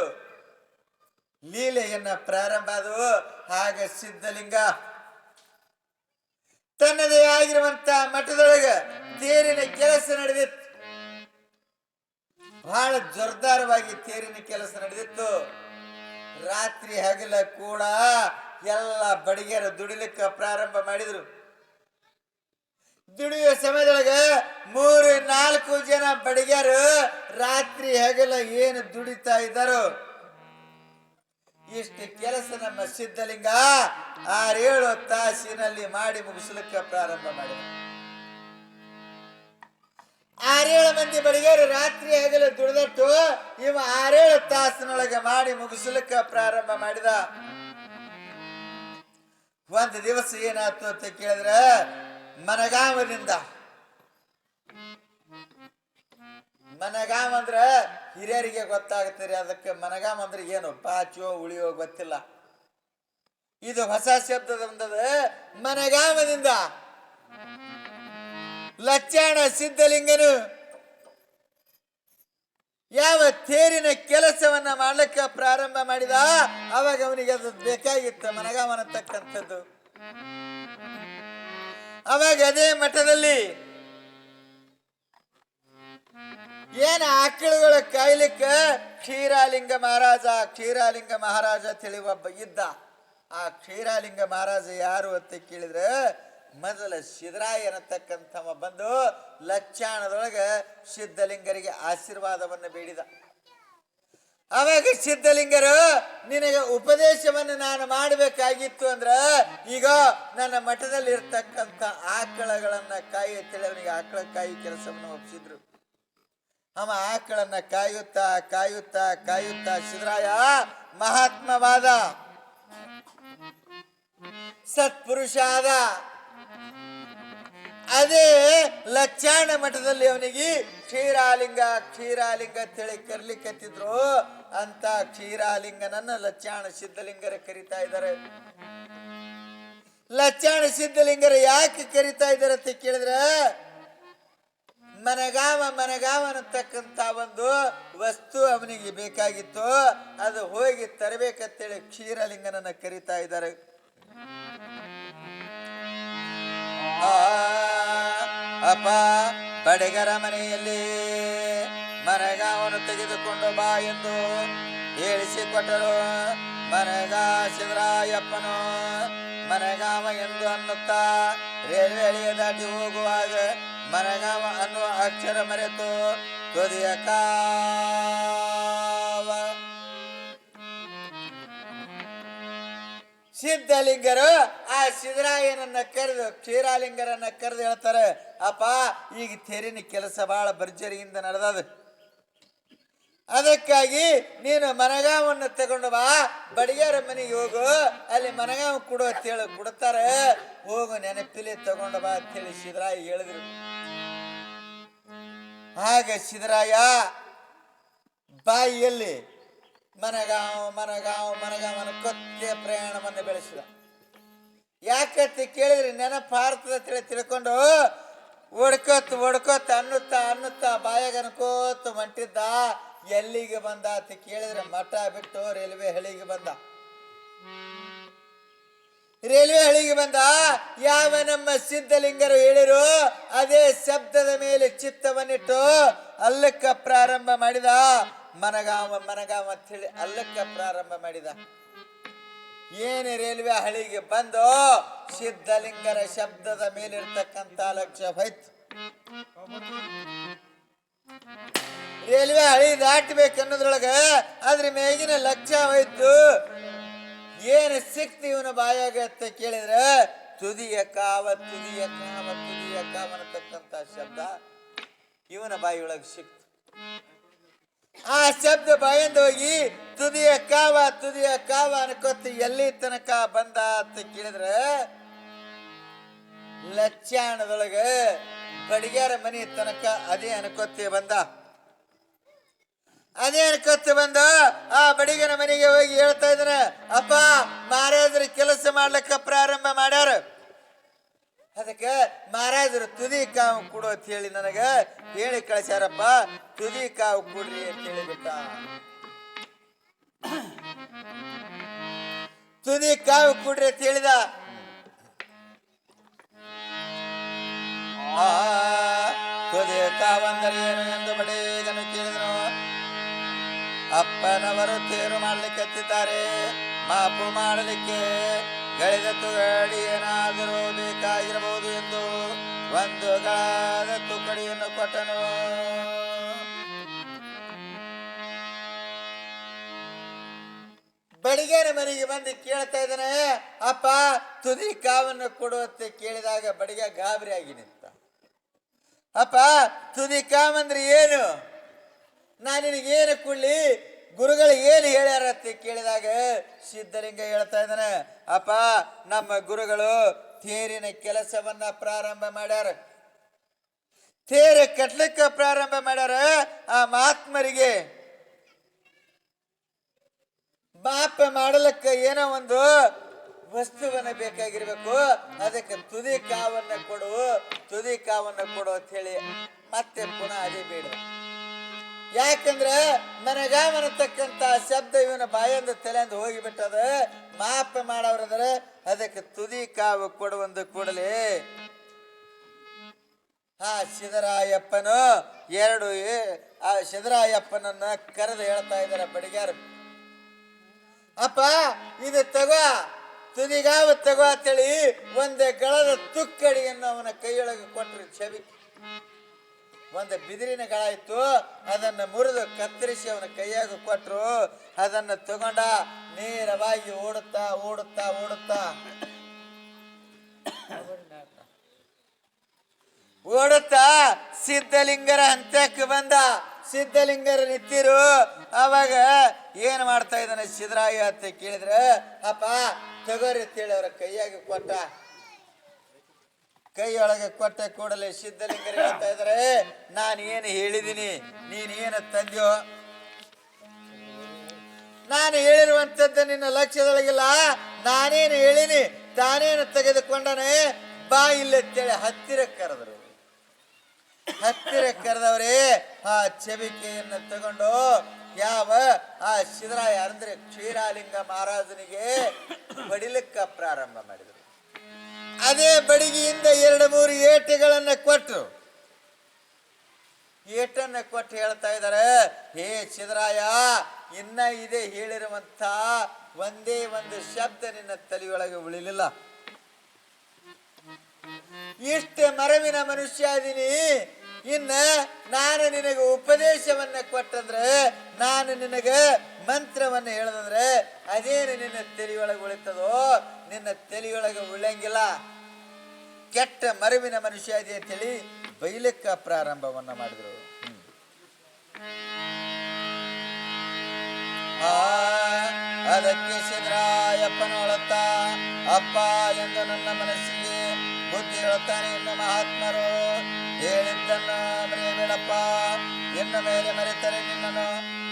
ಲೀಲೆಯನ್ನ ಪ್ರಾರಂಭ ಆದವು. ಆಗ ಸಿದ್ಧಲಿಂಗ ತನ್ನದೇ ಆಗಿರುವಂತ ಮಠದೊಳಗ ತೇರಿನ ಕೆಲಸ ನಡೆದಿತ್ತು. ಬಹಳ ಜೋರ್ದಾರವಾಗಿ ತೇರಿನ ಕೆಲಸ ನಡೆದಿತ್ತು. ರಾತ್ರಿ ಹಗಲ ಕೂಡ ಎಲ್ಲ ಬಡಿಗೆರು ದುಡಿಲಿಕ್ಕ ಪ್ರಾರಂಭ ಮಾಡಿದ್ರು. ದುಡಿಯುವ ಸಮಯದೊಳಗ 3-4 ಜನ ಬಡಿಗೆರು ರಾತ್ರಿ ಹಗಲ ಏನು ದುಡಿತಾ ಇದ್ದಾರೋ ಇಷ್ಟು ಕೆಲಸ ನಮ್ಮ ಸಿದ್ಧಲಿಂಗ 6-7 ತಾಸಿನಲ್ಲಿ ಮಾಡಿ ಮುಗಿಸ್ಲಿಕ್ಕೆ ಪ್ರಾರಂಭ ಮಾಡಿದ. 6-7 ಮಂದಿ ಬಡಿಗೆರು ರಾತ್ರಿ ಹಗಲು ದುಡಿದಟ್ಟು ಇವ 6-7 ತಾಸಿನೊಳಗೆ ಮಾಡಿ ಮುಗಿಸ್ಲಿಕ್ಕೆ ಪ್ರಾರಂಭ ಮಾಡಿದ. ಒಂದು ದಿವಸ ಏನಾಯ್ತು ಅಂತ ಕೇಳಿದ್ರೆ, ಮನಗಾಮದಿಂದ, ಮನಗಾಮ ಅಂದ್ರ ಹಿರಿಯರಿಗೆ ಗೊತ್ತಾಗುತ್ತೀರಿ, ಅದಕ್ಕೆ ಮನಗಾಮ ಅಂದ್ರೆ ಏನು ಪಾಚೋ ಉಳಿಯೋ ಗೊತ್ತಿಲ್ಲ. ಇದು ಹೊಸ ಶಬ್ದದ ಬಂದದ. ಮನಗಾಮದಿಂದ ಲಚ್ಚಾಣ ಸಿದ್ಧಲಿಂಗನು ಯಾವ ತೇರಿನ ಕೆಲಸವನ್ನ ಮಾಡ್ಲಿಕ್ಕ ಪ್ರಾರಂಭ ಮಾಡಿದ, ಅವಾಗ ಅವನಿಗೆ ಅದು ಬೇಕಾಗಿತ್ತು, ಮನಗಾಮನ ತಕ್ಕಂಥದ್ದು. ಅವಾಗ ಅದೇ ಮಠದಲ್ಲಿ ಏನ ಆಕಳುಗಳ ಕಾಯ್ಲಿಕ್ಕ ಕ್ಷೀರಾಲಿಂಗ ಮಹಾರಾಜ ತಿಳಿ ಒಬ್ಬ ಇದ್ದ. ಆ ಕ್ಷೀರಾಲಿಂಗ ಮಹಾರಾಜ ಯಾರು ಅಂತ ಕೇಳಿದ್ರೆ ಮೊದಲ ಸಿದ್ದರಾಯ ಅನ್ನತಕ್ಕಂಥವ ಬಂದು ಲಚ್ಚಾಣದೊಳಗ ಸಿದ್ಧಲಿಂಗರಿಗೆ ಆಶೀರ್ವಾದವನ್ನು ಬೇಡಿದ. ಅವಾಗ ಸಿದ್ಧಲಿಂಗರು, ನಿನಗೆ ಉಪದೇಶವನ್ನು ನಾನು ಮಾಡಬೇಕಾಗಿತ್ತು ಅಂದ್ರ ಈಗ ನನ್ನ ಮಠದಲ್ಲಿ ಇರ್ತಕ್ಕಂಥ ಆಕಳಗಳನ್ನ ಕಾಯಿ ಅಂತೇಳಿ ಅವನಿಗೆ ಆಕಳ ಕಾಯಿ ಕೆಲಸವನ್ನು ಒಪ್ಪಿಸಿದ್ರು. ಅವ ಆಕಳನ್ನ ಕಾಯುತ್ತಾ ಕಾಯುತ್ತಾ ಕಾಯುತ್ತಾ ಸಿದ್ದರಾಯ ಮಹಾತ್ಮವಾದ ಸತ್ಪುರುಷ ಆದ. ಅದೇ ಲಚ್ಚಾಣ ಮಠದಲ್ಲಿ ಅವನಿಗೆ ಕ್ಷೀರಾಲಿಂಗ ಕ್ಷೀರಾಲಿಂಗ ಅಂತೇಳಿ ಕರ್ಲಿಕ್ಕತ್ತಿದ್ರು. ಅಂತ ಕ್ಷೀರಾಲಿಂಗನನ್ನ ಲಚ್ಚಾಣ ಸಿದ್ಧಲಿಂಗರ ಕರಿತಾ ಇದ್ದಾರೆ. ಲಚ್ಚಾಣ ಸಿದ್ಧಲಿಂಗರ ಯಾಕೆ ಕರಿತಾ ಇದ್ದಾರೆ ಅಂತ ಕೇಳಿದ್ರೆ, ಮನಗಾವ ಅನ್ನತಕ್ಕಂತ ಒಂದು ವಸ್ತು ಅವನಿಗೆ ಬೇಕಾಗಿತ್ತು, ಅದು ಹೋಗಿ ತರಬೇಕಂತೇಳಿ ಕ್ಷೀರಲಿಂಗನನ್ನ ಕರಿತಾ ಇದ್ದಾರೆ. ಅಪ್ಪ ಬಡಿಗರ ಮನೆಯಲ್ಲಿ ಮನಗಾವನ್ನು ತೆಗೆದುಕೊಂಡು ಬಾ ಎಂದು ಹೇಳಿಸಿಕೊಟ್ಟರು. ಮನಗಾ ಸಿದ್ದರಾಯಪ್ಪನು ಮನಗಾವ ಎಂದು ಅನ್ನುತ್ತಾ ರೈಲ್ವೆ ಹಳಿಯ ದಾಟಿ ಹೋಗುವಾಗ ಮನಗಾವ ಅನ್ನುವ ಅಕ್ಷರ ಮರೆತು ತುದಿಯ ಕಾವ. ಸಿದ್ಧಲಿಂಗರು ಆ ಸಿದ್ದರಾಯನನ್ನ ಕರೆದು ಕ್ಷೀರಾಲಿಂಗರನ್ನ ಕರೆದು ಹೇಳ್ತಾರೆ, ಅಪ್ಪ ಈಗ ತೆರಿನ ಕೆಲಸ ಬಹಳ ಭರ್ಜರಿಯಿಂದ ನಡೆದದ, ಅದಕ್ಕಾಗಿ ನೀನು ಮನಗಾವನ್ನು ತಗೊಂಡು ಬಾ, ಬಡಿಗಾರ ಮನೆಗೆ ಹೋಗು, ಅಲ್ಲಿ ಮನಗಾವ ಕೊಡು ಅಂತೇಳಿ ಕೊಡ್ತಾರೆ, ಹೋಗು ನೆನಪಿಲಿ ತಗೊಂಡು ಬಾ ಅಂತೇಳಿ ಸಿದ್ದರಾಯ ಹೇಳಿದ್ರು. ಆಗ ಸಿದ್ದರಾಯ ಬಾಯಿಯಲ್ಲಿ ಮನಗಾವನ ಕೊತ್ತೆ ಪ್ರಯಾಣವನ್ನು ಬೆಳೆಸಿದ. ಯಾಕಂತ ಕೇಳಿದ್ರೆ ನೆನಪಾರ್ತದ ತಿಳ್ಕೊಂಡು ಒಡ್ಕೋತ ಅನ್ನುತ್ತಾ ಬಾಯಾಗ ಅನ್ಕೋತ ಹೊಂಟಿದ್ದ. ಎಲ್ಲಿಗೆ ಬಂದ ಅಂತ ಕೇಳಿದ್ರೆ ಮಠ ಬಿಟ್ಟು ರೈಲ್ವೆ ಹಳಿಗೆ ಬಂದ. ರೈಲ್ವೆ ಹಳಿಗೆ ಬಂದ. ಯಾವ ನಮ್ಮ ಸಿದ್ಧಲಿಂಗರು ಹೇಳಿರು ಅದೇ ಶಬ್ದದ ಮೇಲೆ ಚಿತ್ತವನ್ನಿಟ್ಟು ಅಲ್ಲಕ್ಕ ಪ್ರಾರಂಭ ಮಾಡಿದ. ಮನಗಾವ ಅಂತ ಹೇಳಿ ಅಲ್ಲಕ್ಕ ಪ್ರಾರಂಭ ಮಾಡಿದ. ಏನು ರೈಲ್ವೆ ಹಳಿಗೆ ಬಂದು ಸಿದ್ಧಲಿಂಗರ ಶಬ್ದದ ಮೇಲಿರ್ತಕ್ಕಂಥ ಲಕ್ಷ್ಯ ಹೋಯ್ತು. ರೈಲ್ವೆ ಹಳಿ ದಾಟಬೇಕನ್ನೋದ್ರೊಳಗ ಅದ್ರ ಮೇಗಿನ ಲಕ್ಷ್ಯ ಹೋಯ್ತು. ಏನು ಸಿಕ್ತು ಇವನ ಬಾಯಾಗ ಅಂತ ಕೇಳಿದ್ರೆ ತುದಿಯ ಕಾವ ಅನ್ನತಕ್ಕಂಥ ಶಬ್ದ ಇವನ ಬಾಯಿಯೊಳಗೆ ಸಿಕ್ತು. ಆ ಶಬ್ದ ಬಾಯಿಂದ ಹೋಗಿ ತುದಿಯ ಕಾವ ಅನ್ಕೋತ ಎಲ್ಲಿ ತನಕ ಬಂದ ಅಂತ ಕೇಳಿದ್ರೆ ಲಚ್ಚಾಣದೊಳಗ ಬಡಿಗಾರ ಮನೆ ತನಕ ಅದೇ ಅನ್ಕೋತೆ ಬಂದ. ಆ ಬಡಿಗನ ಮನೆಗೆ ಹೋಗಿ ಹೇಳ್ತಾ ಇದ್ದಾನೆ, ಅಪ್ಪ ಮಹಾರಾಜರು ಕೆಲಸ ಮಾಡ್ಲಿಕ್ಕ ಪ್ರಾರಂಭ ಮಾಡ್ಯಾರ, ಅದಕ್ಕೆ ಮಹಾರಾಜರು ತುದಿ ಕಾವು ಕೊಡು ಅಂತ ಹೇಳಿ ನನಗ ಹೇಳಿ ಕಳಿಸ್ಯಾರಪ್ಪ, ತುದಿ ಕಾವು ಕೊಡ್ರಿ ಅಂತ ಹೇಳಿಬಿಟ್ಟ. ತುದಿ ಕಾವು ಕೊಡ್ರಿ ಅಂತ ಹೇಳಿದ. ತುದಿ ಕಾವಂದರೆ ಏನು ಎಂದು ಬಡಿಗನು ಕೇಳಿದನು. ಅಪ್ಪನವರು ತೇರು ಮಾಡ್ಲಿಕ್ಕೆ ಹತ್ತಿದ್ದಾರೆ, ಮಾಪು ಮಾಡಲಿಕ್ಕೆ ಗಳಿದ ತುಗಡಿ ಏನಾದರೂ ಬೇಕಾಗಿರಬಹುದು ಎಂದು ಒಂದು ಗಳದ ತುಕಡಿಯನ್ನು ಕೊಟ್ಟನು. ಬಡಿಗೇನ ಮನೆಗೆ ಬಂದು ಕೇಳ್ತಾ ಇದ್ದಾನೆ, ಅಪ್ಪ ತುದಿ ಕಾವನ್ನು ಕೊಡುವಂತೆ ಕೇಳಿದಾಗ ಬಡಿಗ ಗಾಬರಿ ಆಗಿ ನಿಂತ. ಅಪ್ಪ ತುದಿ ಕಾವಂದ್ರೆ ಏನು, ನಾನು ನಿನಗೇನು ಕೊಡ್ಲಿ, ಗುರುಗಳು ಏನು ಹೇಳ್ಯಾರ ಅಂತ ಕೇಳಿದಾಗ ಸಿದ್ಧಲಿಂಗ ಹೇಳ್ತಾ ಇದ್ದಾನೆ, ಅಪ್ಪ ನಮ್ಮ ಗುರುಗಳು ತೇರಿನ ಕೆಲಸವನ್ನ ಪ್ರಾರಂಭ ಮಾಡ್ಯಾರ, ತೇರ ಕಟ್ಲಿಕ್ಕೆ ಪ್ರಾರಂಭ ಮಾಡ್ಯಾರ. ಆ ಮಹಾತ್ಮರಿಗೆ ಮಾಪ ಮಾಡಲಿಕ್ಕೆ ಏನೋ ಒಂದು ವಸ್ತುವನ್ನ ಬೇಕಾಗಿರ್ಬೇಕು, ಅದಕ್ಕೆ ತುದಿ ಕಾವನ್ನ ಕೊಡು ಅಂತ ಹೇಳಿ ಮತ್ತೆ ಪುನಃ ಅದೇ ಬೇಡ. ಯಾಕಂದ್ರೆ ಮನಗಾವನತಕ್ಕಂತ ಶಬ್ದ ಇವನ ಬಾಯಿಂದ ತಲೆಯಿಂದ ಹೋಗಿಬಿಟ್ಟದ. ಮಾಪ ಮಾಡವ್ರಂದ್ರೆ ಅದಕ್ಕೆ ತುದಿ ಕಾವು ಕೊಡುವಂದು ಕೂಡಲೇ ಸಿದ್ದರಾಯಪ್ಪನು ಸಿದ್ದರಾಯಪ್ಪನನ್ನ ಕರೆದು ಹೇಳ್ತಾ ಇದ್ದಾರೆ ಬಡಿಗಾರ, ಅಪ್ಪ ಇದು ತಗೋ, ತುದಿಗಾವ ತಗೋ ಅಂತೇಳಿ ಒಂದೇ ಗಳದ ತುಕ್ಕಡಿಯನ್ನು ಅವನ ಕೈಯೊಳಗೆ ಕೊಟ್ಟರು ಚವಿ. ಒಂದು ಬಿದಿರಿನ ಗಳ ಇತ್ತು, ಅದನ್ನು ಮುರಿದು ಕತ್ತರಿಸಿ ಅವನ ಕೈಯಾಗ ಕೊಟ್ಟರು. ಅದನ್ನು ತಗೊಂಡ ನೇರವಾಗಿ ಓಡುತ್ತಾ ಓಡುತ್ತಾ ಓಡುತ್ತಾ ಓಡುತ್ತಾ ಸಿದ್ಧಲಿಂಗರ ಹಂತಕ್ಕೆ ಬಂದ. ಸಿದ್ಧಲಿಂಗರ ನಿಂತಿರು. ಅವಾಗ ಏನ್ ಮಾಡ್ತಾ ಇದ್ದಾನೆ ಸಿದ್ಧರಾಯ ಅಂತ ಕೇಳಿದ್ರೆ, ಅಪ್ಪ ತಗೋರಿ ಅಂತೇಳಿ ಅವ್ರ ಕೈಯಾಗಿ ಕೊಟ್ಟ. ಕೈಯೊಳಗೆ ಕೊಟ್ಟ ಕೂಡಲೇ ಸಿದ್ಧಲಿಂಗರು ಹೇಳ್ತಾ ಇದಾರೆ, ನಾನು ಏನು ಹೇಳಿದ್ದೀನಿ, ನೀನೇನು ತಂದ್ಯೋ, ನಾನು ಹೇಳಿರುವಂತದ್ದು ನಿನ್ನ ಲಕ್ಷ್ಯದೊಳಗಿಲ್ಲ, ನಾನೇನು ಹೇಳಿನಿ ತಾನೇನು ತೆಗೆದುಕೊಂಡನೆ, ಬಾ ಇಲ್ಲಂತೇಳಿ ಹತ್ತಿರ ಕರೆದರು. ಹತ್ತಿರ ಕರೆದವ್ರೆ ಆ ಚಬಿಕೆಯನ್ನು ತಗೊಂಡು ಯಾವ ಆ ಸಿದ್ಧರಾಯ ಅಂದ್ರೆ ಕ್ಷೀರಾಲಿಂಗ ಮಹಾರಾಜನಿಗೆ ಬಡಿಲಿಕ್ಕ ಪ್ರಾರಂಭ ಮಾಡಿದರು. ಅದೇ ಬಡಿಗೆಯಿಂದ 2-3 ಏಟುಗಳನ್ನ ಕೊಟ್ಟು ಏಟನ್ನ ಕೊಟ್ಟು ಹೇಳ್ತಾ ಇದ್ದಾರೆ, ಹೇ ಸಿದ್ಧರಾಯ, ಇನ್ನ ಇದೆ ಹೇಳಿರುವಂತ ಒಂದೇ ಒಂದು ಶಬ್ದ ನಿನ್ನ ತಲೆಯೊಳಗೆ ಉಳಿಲಿಲ್ಲ. ಇಷ್ಟು ಮರವಿನ ಮನುಷ್ಯ ಅದೀನಿ, ಇನ್ನ ನಾನು ನಿನಗೆ ಉಪದೇಶವನ್ನ ಕೊಟ್ಟಂದ್ರೆ, ನಾನು ನಿನಗೆ ಮಂತ್ರವನ್ನ ಹೇಳದಂದ್ರೆ ಅದೇನು ನಿನ್ನ ತಲೆಯೊಳಗೆ ಉಳಿತದೋ, ನಿನ್ನ ತಲೆಯೊಳಗೆ ಉಳಿಯಂಗಿಲ್ಲ. ಕೆಟ್ಟ ಮರವಿನ ಮನುಷ್ಯ ಇದೆ ಅಂತೇಳಿ ಬೈಲಿಕ್ಕ ಪ್ರಾರಂಭವನ್ನ ಮಾಡಿದ್ರು. ಅದಕ್ಕೆ ಸಿದ್ಧರಾಯಪ್ಪನೊಳತ್ತ, ಅಪ್ಪ ಎಂದು ನನ್ನ ಮನಸ್ಸಿಗೆ ಬುದ್ಧಿ ಹೇಳುತ್ತಾನೆ. ಇನ್ನು ಮಹಾತ್ಮರು ಹೇಳಿದ್ದನ್ನು ಮರೆಯಬೇಡಪ್ಪ, ಇನ್ನು ಮೇಲೆ ಮರೆತರೆ ನಿನ್ನನ್ನು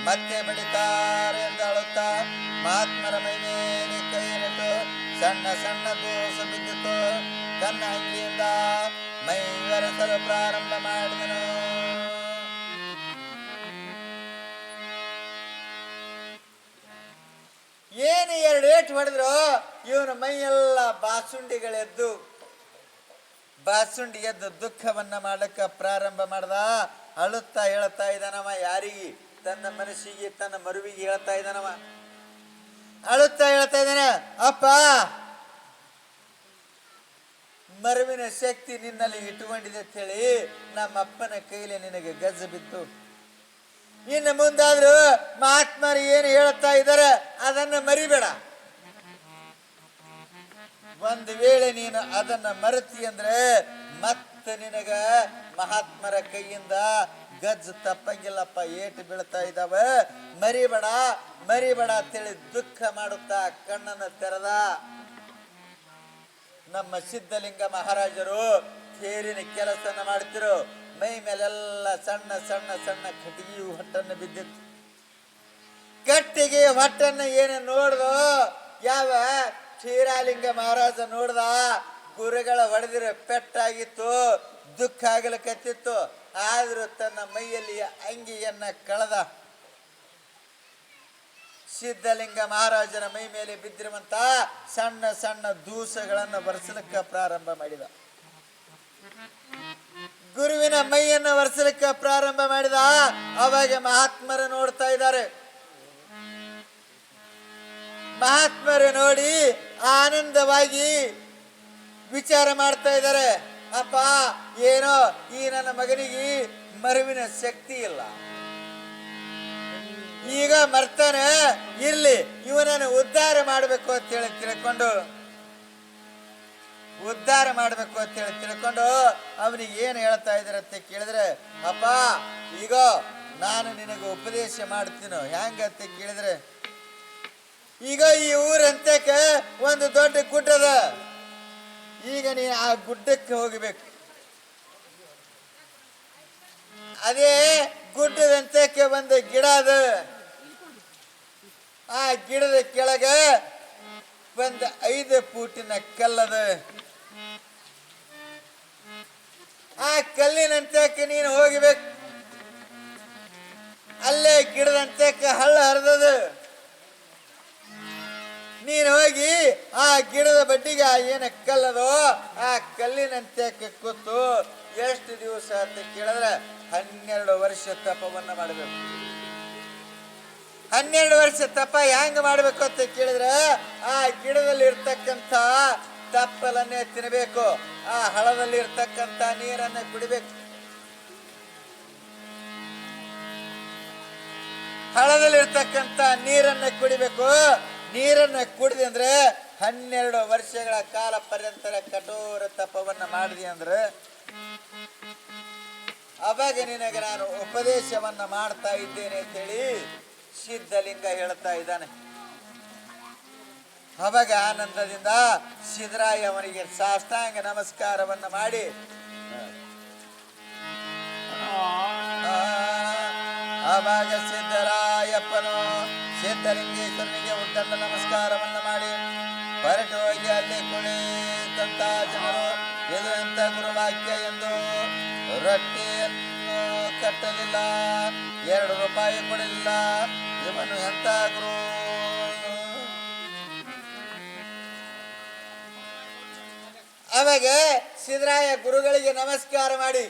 ಮತ್ತೆ ಬಡಿತಾರೆ ಎಂದು ಅಳುತ್ತಾ ಮಹಾತ್ಮರ ಮೈ ಮೇಲೆ ಕೈ ನೆಟ್ಟು ಸಣ್ಣ ಸಣ್ಣ ದೋಷ ಬಿದ್ದಿತು. ತನ್ನ ಅಂಗಿಯಿಂದ ಮೈ ಒರೆಸಲು ಪ್ರಾರಂಭ ಮಾಡಿದನು. ಏನು 2 ಏಟು ಹೊಡೆದ್ರು, ಇವನ ಮೈಯೆಲ್ಲ ಬಾಸುಂಡಿ ಎದ್ದು ದುಃಖವನ್ನ ಮಾಡಕ್ಕ ಪ್ರಾರಂಭ ಮಾಡ್ದ. ಅಳುತ್ತಾ ಹೇಳ್ತಾ ಇದ್ದಾನವ, ಯಾರಿಗೆ? ತನ್ನ ಮನಸ್ಸಿಗೆ, ತನ್ನ ಮರುವಿಗೆ ಹೇಳ್ತಾ ಇದ್ದಾನವ. ಅಳುತ್ತಾ ಹೇಳ್ತಾ ಇದ್ದಾನೆ, ಅಪ್ಪ ಮರುವಿನ ಶಕ್ತಿ ನಿನ್ನಲ್ಲಿ ಇಟ್ಟುಕೊಂಡಿದೆ ಅಂತ ಹೇಳಿ ನಮ್ಮಪ್ಪನ ಕೈಲಿ ನಿನಗೆ ಗಜ್ಜ ಬಿತ್ತು. ಇನ್ನು ಮುಂದಾದ್ರೂ ಮಹಾತ್ಮರು ಏನು ಹೇಳ್ತಾ ಇದ್ದಾರೆ ಅದನ್ನ ಮರಿಬೇಡ. ಒಂದು ವೇಳೆ ನೀನು ಅದನ್ನ ಮರೆತಿ ಅಂದ್ರೆ ಮತ್ತೆ ನಿನಗ ಮಹಾತ್ಮರ ಕೈಯಿಂದ ಗಜ್ಜ ತಪ್ಪಂಗಿಲ್ಲಪ್ಪ, ಏಟು ಬೀಳ್ತಾ ಇದ್ದಾವೆ, ಮರಿಬೇಡ ಅಂತೇಳಿ ದುಃಖ ಮಾಡುತ್ತಾ ಕಣ್ಣನ್ನು ತೆರೆದ. ನಮ್ಮ ಸಿದ್ಧಲಿಂಗ ಮಹಾರಾಜರು ತೇರಿನ ಕೆಲಸನ ಮಾಡ್ತಿರು. ಮೈ ಮೇಲೆಲ್ಲ ಸಣ್ಣ ಸಣ್ಣ ಸಣ್ಣ ಕಟ್ಟಿಗೆ ಹೊಟ್ಟನ್ನು ಬಿದ್ದಿತ್ತು. ಕಟ್ಟಿಗೆ ಹೊಟ್ಟನ್ನು ಏನು ನೋಡ್ದು ಯಾವ ಕ್ಷೀರಾಲಿಂಗ ಮಹಾರಾಜ ನೋಡ್ದ, ಗುರುಗಳ ಹೊಡೆದಿರೋ ಪೆಟ್ಟಾಗಿತ್ತು, ದುಃಖ ಆಗಲಿಕತ್ತಿತ್ತು. ಆದ್ರೂ ತನ್ನ ಮೈಯಲ್ಲಿ ಅಂಗಿಯನ್ನ ಕಳೆದ. ಸಿದ್ಧಲಿಂಗ ಮಹಾರಾಜನ ಮೈ ಮೇಲೆ ಬಿದ್ದಿರುವಂತ ಸಣ್ಣ ಸಣ್ಣ ದೂಸಗಳನ್ನು ಒರೆಸಲಿಕ್ಕೆ ಪ್ರಾರಂಭ ಮಾಡಿದ. ಗುರುವಿನ ಮೈಯನ್ನು ಒರೆಸಲಿಕ್ಕೆ ಪ್ರಾರಂಭ ಮಾಡಿದ. ಅವಾಗ ಮಹಾತ್ಮರು ನೋಡ್ತಾ ಇದ್ದಾರೆ. ಮಹಾತ್ಮರು ನೋಡಿ ಆನಂದವಾಗಿ ವಿಚಾರ ಮಾಡ್ತಾ ಇದ್ದಾರೆ, ಅಪ್ಪ ಏನೋ ಈ ನನ್ನ ಮಗನಿಗೆ ಮರುವಿನ ಶಕ್ತಿ ಇಲ್ಲ, ಈಗ ಮರ್ತಾನೆ, ಇರ್ಲಿ ಇವನನ್ನು ಉದ್ಧಾರ ಮಾಡಬೇಕು ಅಂತೇಳಿ ತಿಳ್ಕೊಂಡು ಅವನಿಗೆ ಏನು ಹೇಳ್ತಾ ಇದ್ದಾರೆ ಅಂತ ಕೇಳಿದ್ರೆ, ಅಪ್ಪ ಈಗ ನಾನು ನಿನಗೆ ಉಪದೇಶ ಮಾಡ್ತೀನೋ ಹೆಂಗಂತ ಕೇಳಿದ್ರೆ, ಈಗ ಈ ಊರಂತಕ್ಕೆ ಒಂದು ದೊಡ್ಡ ಗುಡ್ಡದ, ಈಗ ನೀನು ಆ ಗುಡ್ಡಕ್ಕೆ ಹೋಗಬೇಕು. ಅದೇ ಗುಡ್ಡದಂತಕ್ಕೆ ಒಂದು ಗಿಡ ಅದ, ಆ ಗಿಡದ ಕೆಳಗೆ ಒಂದು 5 ಫೂಟಿನ ಕಲ್ಲದ. ಆ ಕಲ್ಲಿನಂತಕ್ಕೆ ನೀನು ಹೋಗಬೇಕು. ಅಲ್ಲೇ ಗಿಡದಂತಕ್ಕೆ ಹಳ್ಳ ಹರಿದದ. ನೀನು ಹೋಗಿ ಆ ಗಿಡದ ಬಡ್ಡಿಗೆ ಏನು ಕಲ್ಲದೋ ಆ ಕಲ್ಲಿನಂತಕ್ಕೆ ಕೂತು ಎಷ್ಟು ದಿವಸ ಅಂತ ಕೇಳಿದ್ರೆ 12 ವರ್ಷ ತಪವನ್ನ ಮಾಡಬೇಕು. 12 ವರ್ಷ ತಪ ಹೆಂಗ್ ಮಾಡ್ಬೇಕು ಅಂತ ಕೇಳಿದ್ರೆ ಆ ಗಿಡದಲ್ಲಿ ಇರ್ತಕ್ಕಂಥ ತಪ್ಪಲನ್ನೇ ತಿನ್ನಬೇಕು, ಆ ಹಳದಲ್ಲಿ ಇರ್ತಕ್ಕಂಥ ನೀರನ್ನ ಕುಡಿಬೇಕು. ಹಳದಲ್ಲಿರ್ತಕ್ಕಂಥ ನೀರನ್ನ ಕುಡಿಬೇಕು. ನೀರನ್ನ ಕುಡಿದೆ ಅಂದ್ರೆ 12 ವರ್ಷಗಳ ಕಾಲ ಪರ್ಯಂತರ ಕಠೋರ ತಪವನ್ನ ಮಾಡಿದೆ ಅಂದ್ರೆ ಅವಾಗ ನಿನಗೆ ನಾನು ಉಪದೇಶವನ್ನ ಮಾಡ್ತಾ ಇದ್ದೇನೆ ಅಂತೇಳಿ ಸಿದ್ಧಲಿಂಗ ಹೇಳ್ತಾ ಇದ್ದಾನೆ. ಅವಾಗ ಆನಂದದಿಂದ ಸಿದ್ದರಾಯ ಅವನಿಗೆ ಸಾಷ್ಟಾಂಗ ನಮಸ್ಕಾರವನ್ನ ಮಾಡಿ ಆವಾಗ ಸಿದ್ದರಾಯಪ್ಪನು ಸಿದ್ಧಲಿಂಗೇಶ್ವರನಿಗೆ ಉದ್ದಂಡ ನಮಸ್ಕಾರವನ್ನ ಮಾಡಿ ಹೊರಟು ಹೋಗಿ ಅಲ್ಲಿ ಕುಳಿತಂತ ಜನರು ಇದು ಎಂತ ಗುರುವಾಕ್ಯ ಎಂದು ರೊಟ್ಟಿಯನ್ನು ಕಟ್ಟಲಿಲ್ಲ, 2 ರೂಪಾಯಿ ಕೊಡಲಿಲ್ಲ, ಇವನು ಎಂತ ಗುರು. ಆವಾಗ ಸಿದ್ದರಾಯ ಗುರುಗಳಿಗೆ ನಮಸ್ಕಾರ ಮಾಡಿ